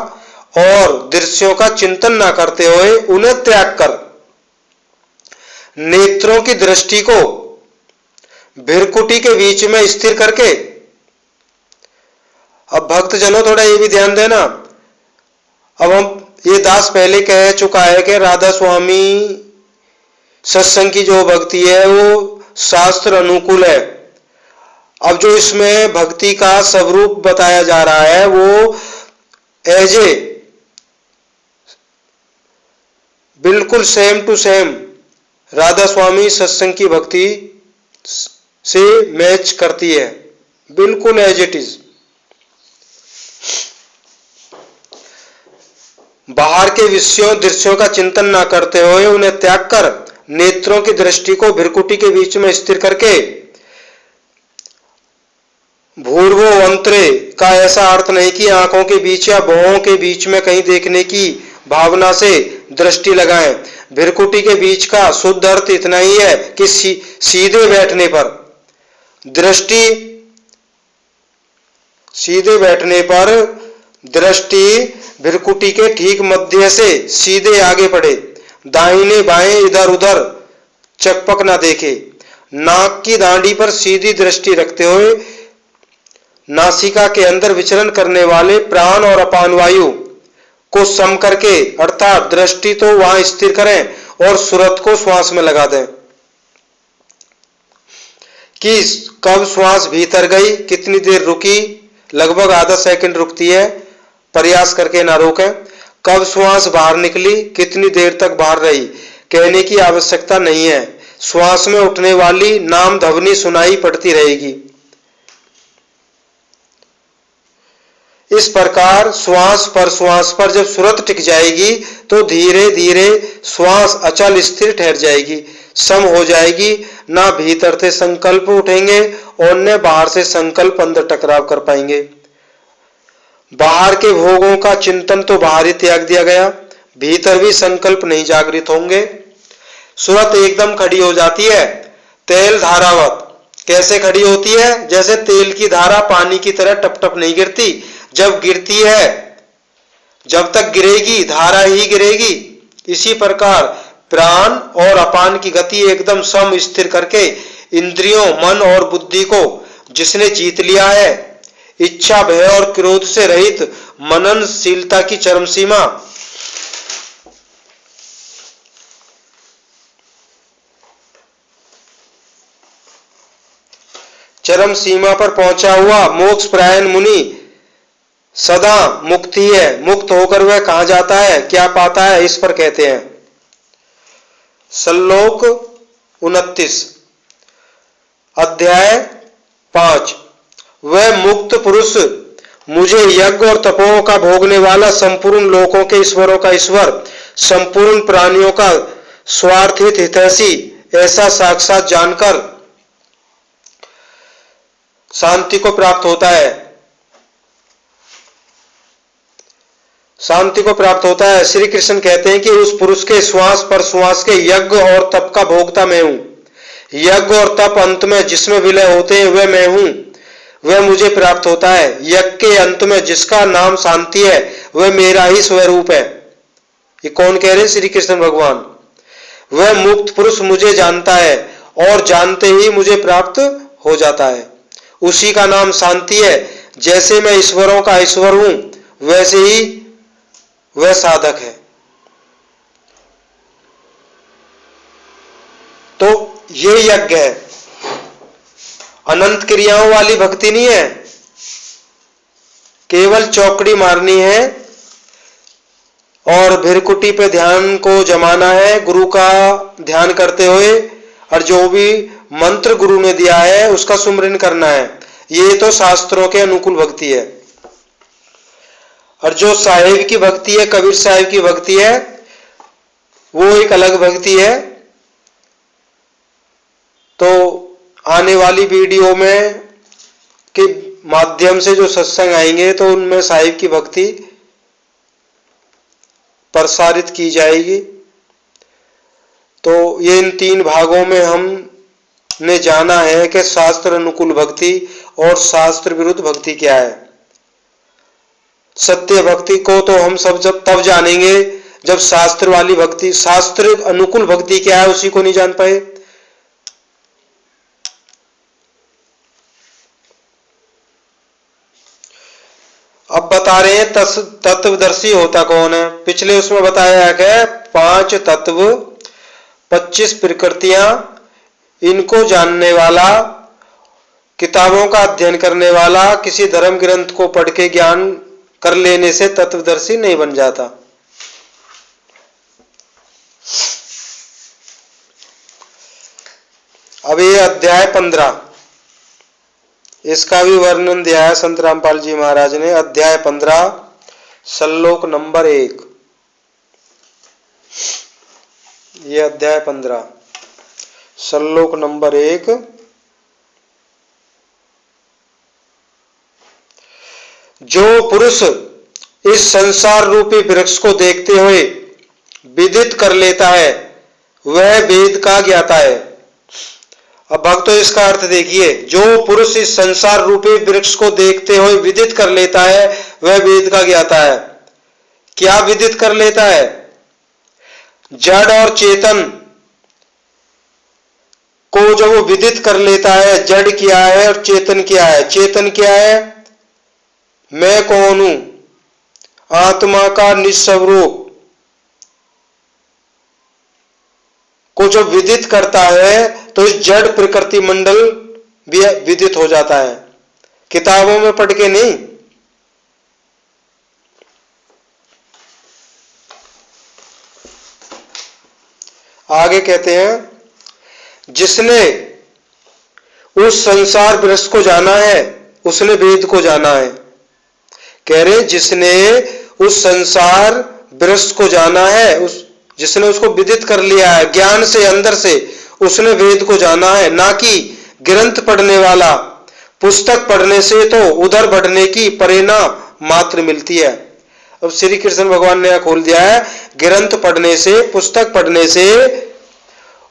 और दृश्यों का चिंतन ना करते हुए उन्हें त्याग कर नेत्रों की दृष्टि को भृकुटी के बीच में स्थिर करके। अब भक्तजनों थोड़ा ये भी ध्यान देना। अब हम ये दास पहले कह चुका है कि राधा स्वामी सत्संग की जो भक्ति है वो शास्त्र अनुकूल है। अब जो इसमें भक्ति का स्वरूप बताया जा रहा है वो एज ए बिल्कुल सेम टू सेम राधा स्वामी सत्संग की भक्ति से मैच करती है, बिल्कुल एज इट इज। बाहर के विषयों दृश्यों का चिंतन ना करते हुए उन्हें त्याग कर नेत्रों की दृष्टि को भृकुटी के बीच में स्थिर करके। भूर्वो अंतरे का ऐसा अर्थ नहीं कि आंखों के बीच या भौहों के बीच में कहीं देखने की भावना से दृष्टि लगाएं। भृकुटी के बीच का शुद्ध अर्थ इतना ही है कि सीधे बैठने पर दृष्टि, सीधे बैठने पर दृष्टि भृकुटी के ठीक मध्य से सीधे आगे बढ़े, दाहिने बाएं इधर उधर चकपक ना देखे। नाक की दाढ़ी पर सीधी दृष्टि रखते हुए नासिका के अंदर विचरण करने वाले प्राण और अपान वायु को सम करके, अर्थात दृष्टि तो वहां स्थिर करें और सुरत को श्वास में लगा दें कि कब श्वास भीतर गई, कितनी देर रुकी, लगभग आधा सेकंड रुकती है, प्रयास करके ना रोकें। कब श्वास बाहर निकली, कितनी देर तक बाहर रही, कहने की आवश्यकता नहीं है। श्वास में उठने वाली नाम ध्वनि सुनाई पड़ती रहेगी। इस प्रकार श्वास पर जब सुरत टिक जाएगी तो धीरे धीरे श्वास अचल स्थिर ठहर जाएगी, सम हो जाएगी। ना भीतर से संकल्प उठेंगे और न बाहर से संकल्प अंदर टकराव कर पाएंगे। बाहर के भोगों का चिंतन तो बाहर ही त्याग दिया गया, भीतर भी संकल्प नहीं जागृत होंगे। सूरत एकदम खड़ी हो जाती है, तेल धारावत। कैसे खड़ी होती है? जैसे तेल की धारा पानी की तरह टप टप नहीं गिरती, जब गिरती है, जब तक गिरेगी धारा ही गिरेगी। इसी प्रकार प्राण और अपान की गति एकदम सम स्थिर करके इंद्रियों, मन और बुद्धि को जिसने जीत लिया है, इच्छा, भय और क्रोध से रहित मननशीलता की चरम सीमा, चरम सीमा पर पहुंचा हुआ मोक्ष प्रायण मुनि सदा मुक्ति है। मुक्त होकर वह कहां जाता है, क्या पाता है, इस पर कहते हैं। श्लोक 29, अध्याय 5। वह मुक्त पुरुष मुझे यज्ञ और तपों का भोगने वाला, संपूर्ण लोकों के ईश्वरों का ईश्वर, संपूर्ण प्राणियों का स्वार्थित हितैषी, ऐसा साक्षात जानकर शांति को प्राप्त होता है। शांति को प्राप्त होता है। श्री कृष्ण कहते हैं कि उस पुरुष के श्वास पर श्वास के यज्ञ और तप का भोक्ता मैं हूं। यज्ञ और तप अंत में जिसमें विलय होते हैं वह मैं हूं, वह मुझे प्राप्त होता है। यज्ञ के अंत में जिसका नाम शांति है वह मेरा ही स्वरूप है। ये कौन कह रहे हैं? श्री कृष्ण भगवान। वह मुक्त पुरुष मुझे जानता है और जानते ही मुझे प्राप्त हो जाता है। उसी का नाम शांति है। जैसे मैं ईश्वरों का ईश्वर हूं वैसे ही वह साधक है। तो ये यज्ञ है, अनंत क्रियाओं वाली भक्ति नहीं है, केवल चौकड़ी मारनी है और भिरकुटी पे ध्यान को जमाना है गुरु का ध्यान करते हुए, और जो भी मंत्र गुरु ने दिया है उसका सुमरन करना है। ये तो शास्त्रों के अनुकूल भक्ति है। और जो साहिब की भक्ति है, कबीर साहिब की भक्ति है, वो एक अलग भक्ति है। तो आने वाली वीडियो में के माध्यम से जो सत्संग आएंगे तो उनमें साहिब की भक्ति प्रसारित की जाएगी। तो ये इन 3 भागों में हमने जाना है कि शास्त्र अनुकूल भक्ति और शास्त्र विरुद्ध भक्ति क्या है। सत्य भक्ति को तो हम सब जब तब जानेंगे जब शास्त्र वाली भक्ति, शास्त्र अनुकूल भक्ति क्या है उसी को नहीं जान पाए। अब बता रहे हैं तत्वदर्शी होता कौन है। पिछले उसमें बताया है 5 तत्व, 25 प्रकृतियां, इनको जानने वाला, किताबों का अध्ययन करने वाला किसी धर्म ग्रंथ को पढ़ के ज्ञान कर लेने से तत्वदर्शी नहीं बन जाता। अब ये अध्याय 15, इसका भी वर्णन दिया है संत रामपाल जी महाराज ने। अध्याय 15 श्लोक नंबर 1। ये अध्याय 15 श्लोक नंबर 1। जो पुरुष इस संसार रूपी वृक्ष को देखते हुए विदित कर लेता है वह वेद का ज्ञाता है। अब भक्तों इसका अर्थ देखिए, जो पुरुष इस संसार रूपी वृक्ष को देखते हुए विदित कर लेता है वह वेद का ज्ञाता है। क्या विदित कर लेता है? जड़ और चेतन को जब वो विदित कर लेता है, जड़ क्या है और चेतन क्या है। चेतन क्या है? मैं कौन हूं, आत्मा का निस्वरूप को जब विदित करता है तो इस जड़ प्रकृति मंडल भी विदित हो जाता है, किताबों में पढ़ के नहीं। आगे कहते हैं जिसने उस संसार वृक्ष को जाना है उसने वेद को जाना है। कह रहे जिसने उस संसार वृक्ष को जाना है, जिसने उसको विदित कर लिया है ज्ञान से, अंदर से, उसने वेद को जाना है। ना कि ग्रंथ पढ़ने वाला। पुस्तक पढ़ने से तो उधर बढ़ने की प्रेरणा मात्र मिलती है। अब श्री कृष्ण भगवान ने खोल दिया है, ग्रंथ पढ़ने से, पुस्तक पढ़ने से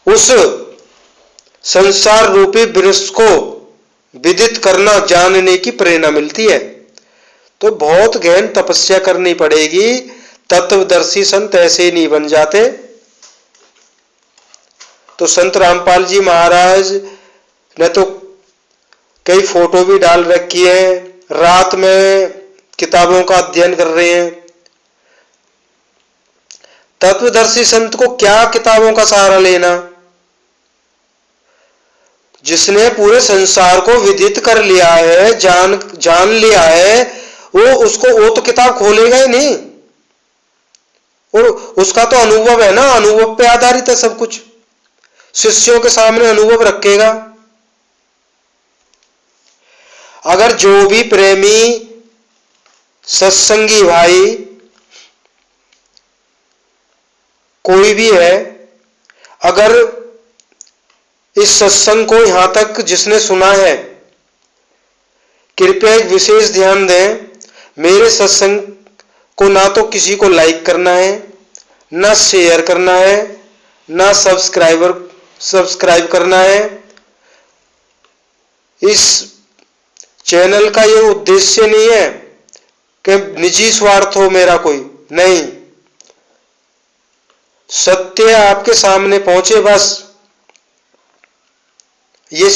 उस संसार रूपी वृक्ष को विदित करना, जानने की प्रेरणा मिलती है। तो बहुत गहन तपस्या करनी पड़ेगी, तत्वदर्शी संत ऐसे नहीं बन जाते। तो संत रामपाल जी महाराज ने तो कई फोटो भी डाल रखी है, रात में किताबों का अध्ययन कर रहे हैं। तत्वदर्शी संत को क्या किताबों का सहारा लेना? जिसने पूरे संसार को विदित कर लिया है, जान लिया है, वो तो किताब खोलेगा ही नहीं। और उसका तो अनुभव है ना, अनुभव पे आधारित है सब कुछ। शिष्यों के सामने अनुभव रखेगा। अगर जो भी प्रेमी सत्संगी भाई कोई भी है, अगर इस सत्संग को यहां तक जिसने सुना है, कृपया एक विशेष ध्यान दें। मेरे सत्संग को ना तो किसी को लाइक करना है, ना शेयर करना है, ना सब्सक्राइब करना है। इस चैनल का ये उद्देश्य नहीं है कि निजी स्वार्थ हो मेरा, कोई नहीं। सत्य आपके सामने पहुंचे, बस ये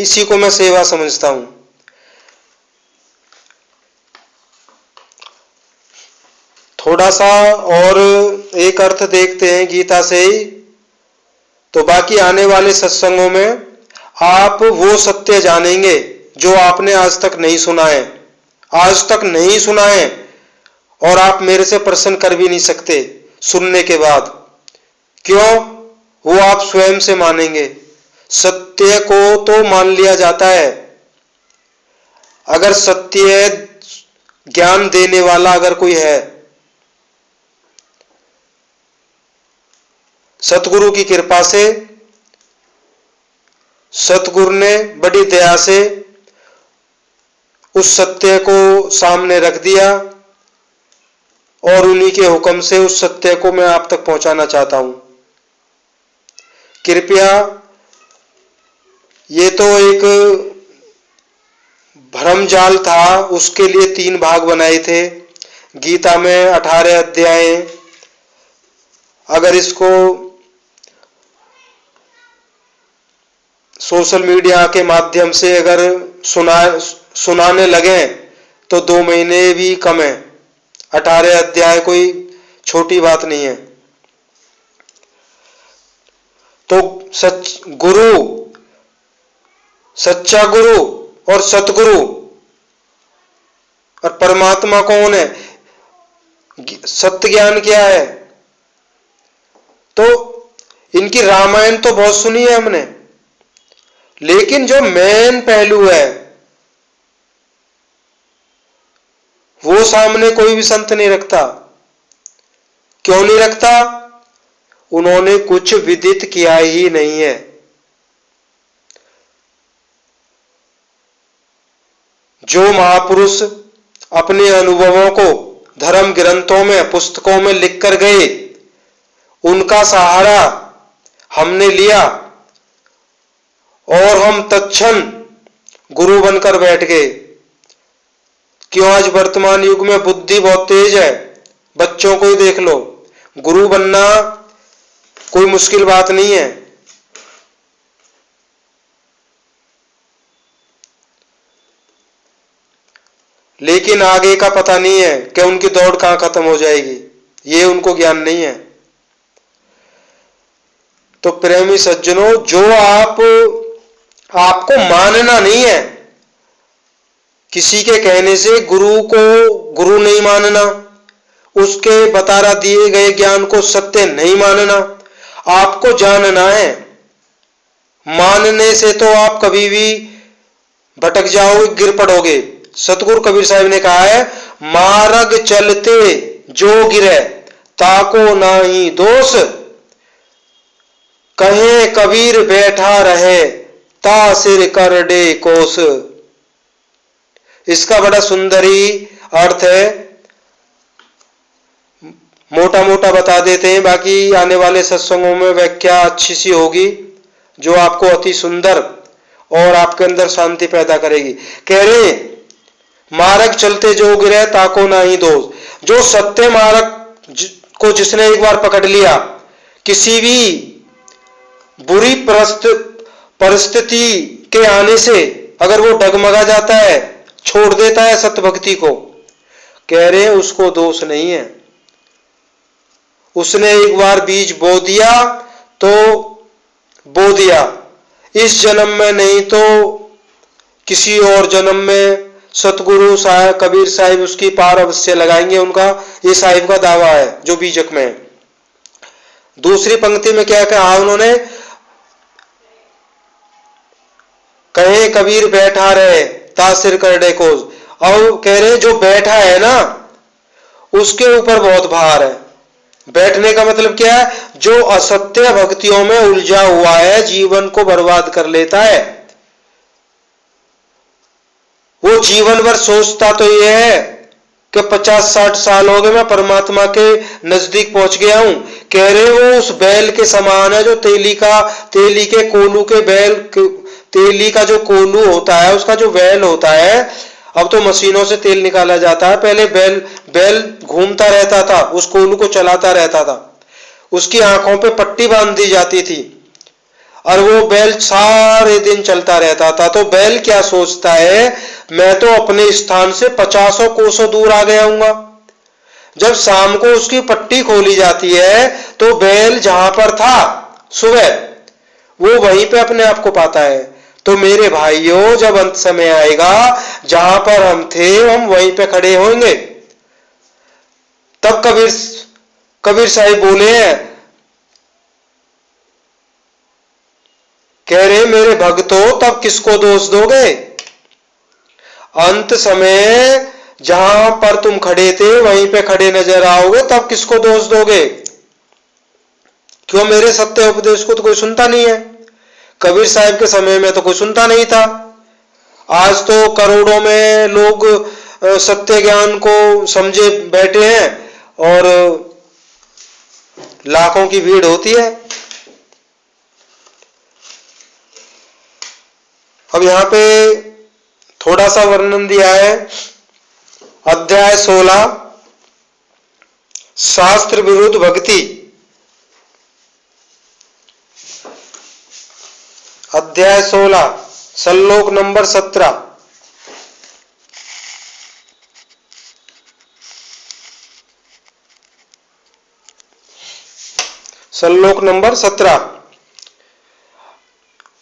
इसी को मैं सेवा समझता हूं। थोड़ा सा और एक अर्थ देखते हैं गीता से ही, तो बाकी आने वाले सत्संगों में आप वो सत्य जानेंगे जो आपने आज तक नहीं सुना है, आज तक नहीं सुना है, और आप मेरे से प्रश्न कर भी नहीं सकते सुनने के बाद। क्यों? वो आप स्वयं से मानेंगे। सत्य को तो मान लिया जाता है। अगर सत्य ज्ञान देने वाला अगर कोई है, सतगुरु की कृपा से, सतगुरु ने बड़ी दया से उस सत्य को सामने रख दिया, और उन्हीं के हुक्म से उस सत्य को मैं आप तक पहुंचाना चाहता हूं। कृपया, ये तो एक भ्रमजाल था, उसके लिए 3 भाग बनाए थे। गीता में 18 अध्याय। अगर इसको सोशल मीडिया के माध्यम से अगर सुनाने लगे तो 2 महीने भी कम है। 18 अध्याय कोई छोटी बात नहीं है। तो सच्चा गुरु और सतगुरु और परमात्मा कौन है, सत्य ज्ञान क्या है? तो इनकी रामायण तो बहुत सुनी है हमने, लेकिन जो मेन पहलू है वो सामने कोई भी संत नहीं रखता। क्यों नहीं रखता? उन्होंने कुछ विदित किया ही नहीं है। जो महापुरुष अपने अनुभवों को धर्म ग्रंथों में, पुस्तकों में लिख कर गए, उनका सहारा हमने लिया और हम तत्क्षण गुरु बनकर बैठ गए। क्यों? आज वर्तमान युग में बुद्धि बहुत तेज है। बच्चों को ही देख लो, गुरु बनना कोई मुश्किल बात नहीं है। लेकिन आगे का पता नहीं है कि उनकी दौड़ कहां खत्म हो जाएगी, ये उनको ज्ञान नहीं है। तो प्रेमी सज्जनों, जो आपको मानना नहीं है, किसी के कहने से गुरु को गुरु नहीं मानना, उसके बतारा दिए गए ज्ञान को सत्य नहीं मानना, आपको जानना है। मानने से तो आप कभी भी भटक जाओगे, गिर पड़ोगे। सतगुरु कबीर साहब ने कहा है, मार्ग चलते जो गिरे ताको नाही दोष, कहे कबीर बैठा रहे ता सिर कर दे कोस। इसका बड़ा सुंदर ही अर्थ है मोटा मोटा बता देते हैं, बाकी आने वाले सत्संगों में व्याख्या अच्छी सी होगी जो आपको अति सुंदर और आपके अंदर शांति पैदा करेगी। कह रहे मार्ग चलते जो गिरे ताको ना ही दोष। जो सत्य मार्ग को जिसने एक बार पकड़ लिया, किसी भी बुरी परिस्थिति के आने से अगर वो डगमगा जाता है, छोड़ देता है सत्य भक्ति को, कह रहे उसको दोष नहीं है। उसने एक बार बीज बो दिया तो बो दिया, इस जन्म में नहीं तो किसी और जन्म में सतगुरु साहब कबीर साहिब उसकी पार अवश्य लगाएंगे। उनका ये साहिब का दावा है जो बीजक में है। दूसरी पंक्ति में क्या कहा उन्होंने, कहे कबीर बैठा रहे तासिर कर डे कोज। और कह रहे जो बैठा है ना उसके ऊपर बहुत भार है। बैठने का मतलब क्या है, जो असत्य भक्तियों में उलझा हुआ है, जीवन को बर्बाद कर लेता है, वो जीवन भर सोचता तो यह है कि 50-60 साल हो गए मैं परमात्मा के नजदीक पहुंच गया हूं। कह रहे वो उस बैल के समान है जो तेली के कोलू के बैल, तेली का जो कोलू होता है उसका जो बैल होता है, अब तो मशीनों से तेल निकाला जाता है, पहले बैल घूमता रहता था, उस कोलू को चलाता रहता था, उसकी आंखों पे पट्टी बांध दी जाती थी और वो बैल सारे दिन चलता रहता था। तो बैल क्या सोचता है, मैं तो अपने स्थान से 50 कोसों दूर आ गया हूंगा। जब शाम को उसकी पट्टी खोली जाती है तो बैल जहां पर था सुबह, वो वहीं पे अपने आप को पाता है। तो मेरे भाइयों, जब अंत समय आएगा जहां पर हम थे हम वहीं पे खड़े होंगे। तब कबीर साहिब बोले हैं, कह रहे मेरे भक्तों तब किसको दोष दोगे। अंत समय जहां पर तुम खड़े थे वहीं पे खड़े नजर आओगे, तब किसको दोष दोगे। क्यों, मेरे सत्य उपदेश को तो कोई सुनता नहीं है। कबीर साहिब के समय में तो कोई सुनता नहीं था। आज तो करोड़ों में लोग सत्य ज्ञान को समझे बैठे हैं और लाखों की भीड़ होती है। अब यहां पे थोड़ा सा वर्णन दिया है। अध्याय 16 शास्त्र विरुद्ध भक्ति। अध्याय 16 श्लोक नंबर 17। श्लोक नंबर 17।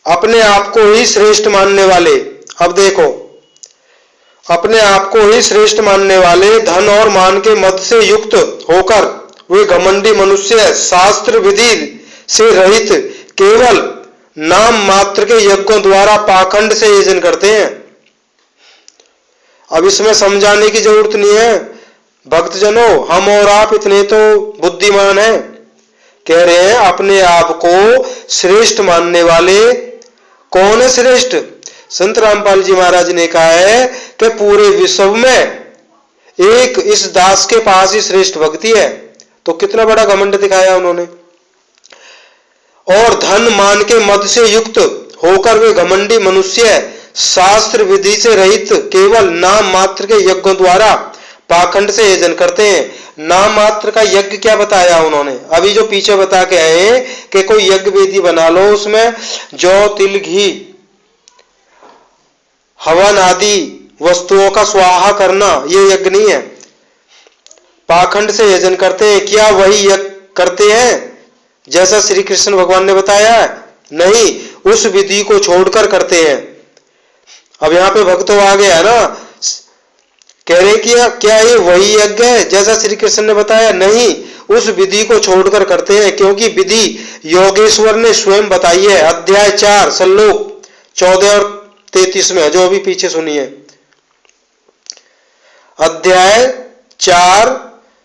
अपने आप को ही श्रेष्ठ मानने वाले, अब देखो, अपने आप को ही श्रेष्ठ मानने वाले धन और मान के मद से युक्त होकर वे घमंडी मनुष्य शास्त्र विधि से रहित केवल नाम मात्र के यज्ञों द्वारा पाखंड से यजन करते हैं। अब इसमें समझाने की जरूरत नहीं है भक्तजनों, हम और आप इतने तो बुद्धिमान हैं। कह रहे हैं अपने आप को श्रेष्ठ मानने वाले, कौन है श्रेष्ठ। संत रामपाल जी महाराज ने कहा है कि पूरे विश्व में एक इस दास के पास ही श्रेष्ठ भक्ति है। तो कितना बड़ा घमंड दिखाया उन्होंने। और धन मान के मद से युक्त होकर वे घमंडी मनुष्य शास्त्र विधि से रहित केवल नाम मात्र के यज्ञों द्वारा पाखंड से यजन करते हैं। नाम मात्र का यज्ञ क्या बताया उन्होंने, अभी जो पीछे बता के आए कि कोई यज्ञ वेदी बना लो, उसमें जौ तिल घी हवन आदि वस्तुओं का स्वाहा करना, ये यज्ञ नहीं है। पाखंड से यजन करते हैं। क्या वही यज्ञ करते हैं जैसा श्री कृष्ण भगवान ने बताया है? नहीं, उस विधि को छोड़कर करते हैं। अब यहाँ पे भक्तों आ गया ना, कह रहे कि क्या ये वही यज्ञ है जैसा श्री कृष्ण ने बताया? नहीं, उस विधि को छोड़कर करते हैं, क्योंकि विधि योगेश्वर ने स्वयं बताई है। अध्याय 4 श्लोक 14 और 33 में, जो अभी पीछे सुनिए। अध्याय 4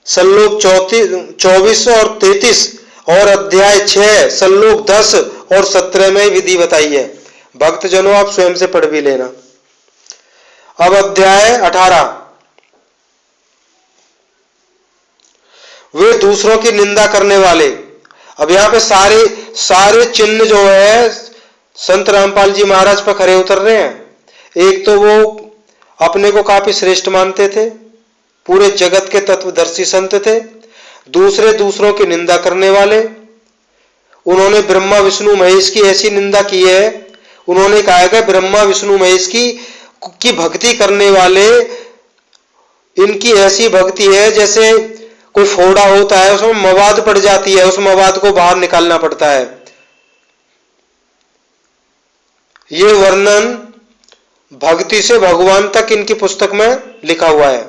श्लोक 24 और 33 और अध्याय 6 श्लोक 10 और 17 में विधि बताई है। भक्तजनों आप स्वयं से पढ़ भी लेना। अब अध्याय 18 वे दूसरों की निंदा करने वाले। अब यहाँ पे सारे सारे चिन्ह जो है संत रामपाल जी महाराज पर खरे उतर रहे हैं। एक तो वो अपने को काफी श्रेष्ठ मानते थे, पूरे जगत के तत्वदर्शी संत थे। दूसरे दूसरों की निंदा करने वाले। उन्होंने ब्रह्मा विष्णु महेश की ऐसी निंदा की है, उन्होंने कहा है कि ब्रह्मा विष्णु महेश की भक्ति करने वाले, इनकी ऐसी भक्ति है जैसे कोई फोड़ा होता है उसमें मवाद पड़ जाती है, उस मवाद को बाहर निकालना पड़ता है। ये वर्णन भक्ति से भगवान तक इनकी पुस्तक में लिखा हुआ है।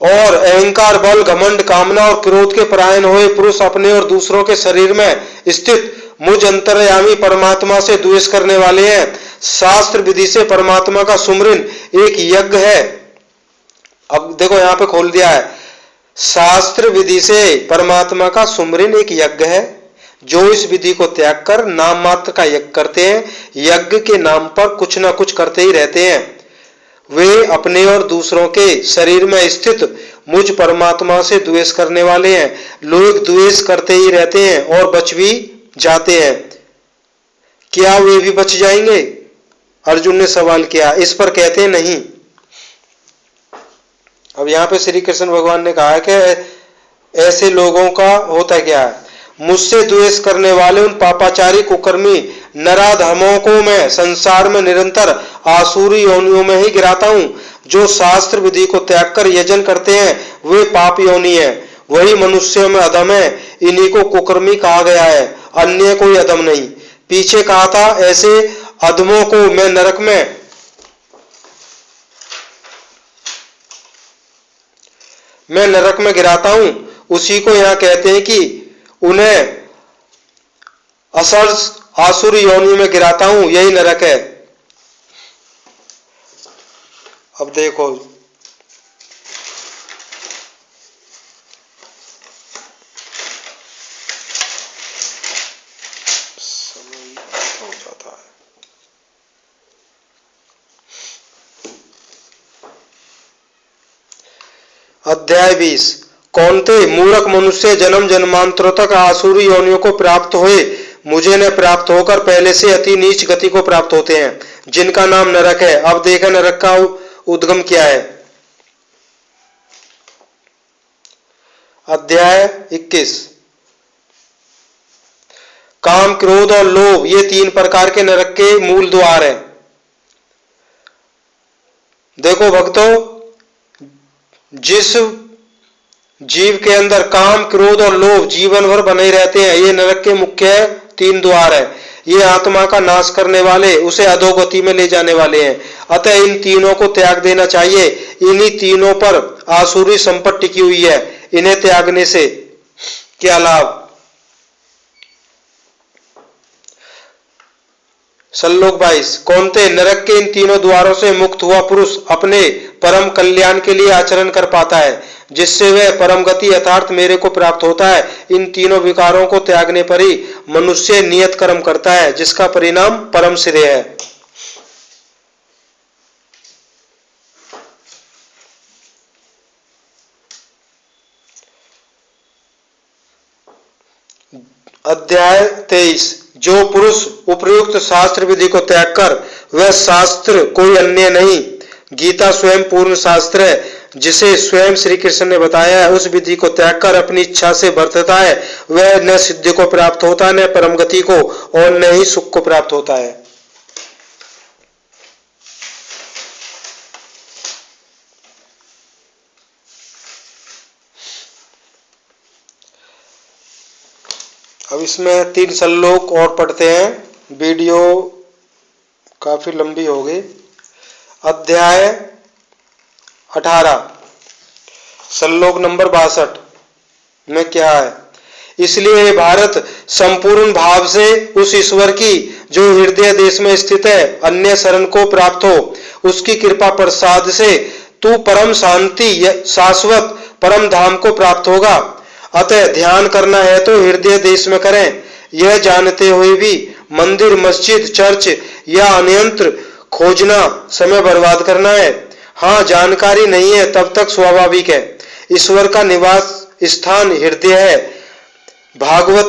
और अहंकार, बल, घमंड, कामना और क्रोध के परायण हुए पुरुष अपने और दूसरों के शरीर में स्थित मुझ अंतर्यामी परमात्मा से द्वेष करने वाले हैं। शास्त्र विधि से परमात्मा का सुमरन एक यज्ञ है। अब देखो यहां पे खोल दिया है, शास्त्र विधि से परमात्मा का सुमरन एक यज्ञ है। जो इस विधि को त्याग कर नाम मात्र का यज्ञ करते हैं, यज्ञ के नाम पर कुछ ना कुछ करते ही रहते हैं, वे अपने और दूसरों के शरीर में स्थित मुझ परमात्मा से द्वेष करने वाले हैं। लोग द्वेष करते ही रहते हैं और बच भी जाते हैं। क्या वे भी बच जाएंगे? अर्जुन ने सवाल किया। इस पर कहते हैं नहीं। अब यहां पे श्री कृष्ण भगवान ने कहा कि ऐसे लोगों का होता क्या है, मुझसे द्वेष करने वाले उन पापाचारी कुकर्मी नराधमों को मैं संसार में निरंतर आसुरी योनियों में ही गिराता हूं। जो शास्त्र विधि को त्याग कर यजन करते हैं वे पाप योनि है, वही मनुष्यों में अधम है। इन्हीं को कुकर्मी कहा गया है, अन्य कोई अधम नहीं। पीछे कहा था ऐसे अधमों को मैं नरक में गिराता हूं। उसी को यहां कहते हैं कि उन्हें असर्ज आसुरी योनि में गिराता हूं, यही नरक है। अब देखो हो जाता है। अध्याय 20। कौन्ते मूर्ख मनुष्य जन्म जन्मांतरों तक आसुरी योनियों को प्राप्त हुए मुझे न प्राप्त होकर पहले से अति नीच गति को प्राप्त होते हैं, जिनका नाम नरक है। अब देखा नरक का उद्गम क्या है। अध्याय 21। काम, क्रोध और लोभ ये 3 प्रकार के नरक के मूल द्वार हैं। देखो भक्तों, जिस जीव के अंदर काम, क्रोध और लोभ जीवन भर बने रहते हैं, ये नरक के मुख्य 3 द्वार है। ये आत्मा का नाश करने वाले, उसे अधोगति में ले जाने वाले हैं। अतः इन तीनों को त्याग देना चाहिए। इन्हीं तीनों पर आसुरी संपत्ति टिकी हुई है। इन्हें त्यागने से क्या लाभ? श्लोक 22। कौन्ते नरक के इन तीनों द्वारों से मुक्त हुआ पुरुष अपने परम कल्याण के लिए आचरण कर पाता है, जिससे वह परम गति यथार्थ मेरे को प्राप्त होता है। इन तीनों विकारों को त्यागने पर ही मनुष्य नियत कर्म करता है, जिसका परिणाम परम श्रेय है। अध्याय 23। जो पुरुष उपयुक्त शास्त्र विधि को त्याग कर, वह शास्त्र कोई अन्य नहीं, गीता स्वयं पूर्ण शास्त्र है, जिसे स्वयं श्री कृष्ण ने बताया है। उस विधि को त्याग कर अपनी इच्छा से बरतता है, वह न सिद्धि को प्राप्त होता, न परम गति को, और न ही सुख को प्राप्त होता है। अब इसमें 3 श्लोक और पढ़ते हैं, वीडियो काफी लंबी हो गई। अध्याय 18 श्लोक नंबर 62 में क्या है। इसलिए भारत संपूर्ण भाव से उस ईश्वर की जो हृदय देश में स्थित है अन्य शरण को प्राप्त हो, उसकी कृपा प्रसाद से तू परम शांति शाश्वत परम धाम को प्राप्त होगा। अतः ध्यान करना है तो हृदय देश में करें। यह जानते हुए भी मंदिर, मस्जिद, चर्च या अन्यत्र खोजना समय बर्बाद करना है। हाँ, जानकारी नहीं है तब तक स्वाभाविक है। ईश्वर का निवास स्थान हृदय है। भागवत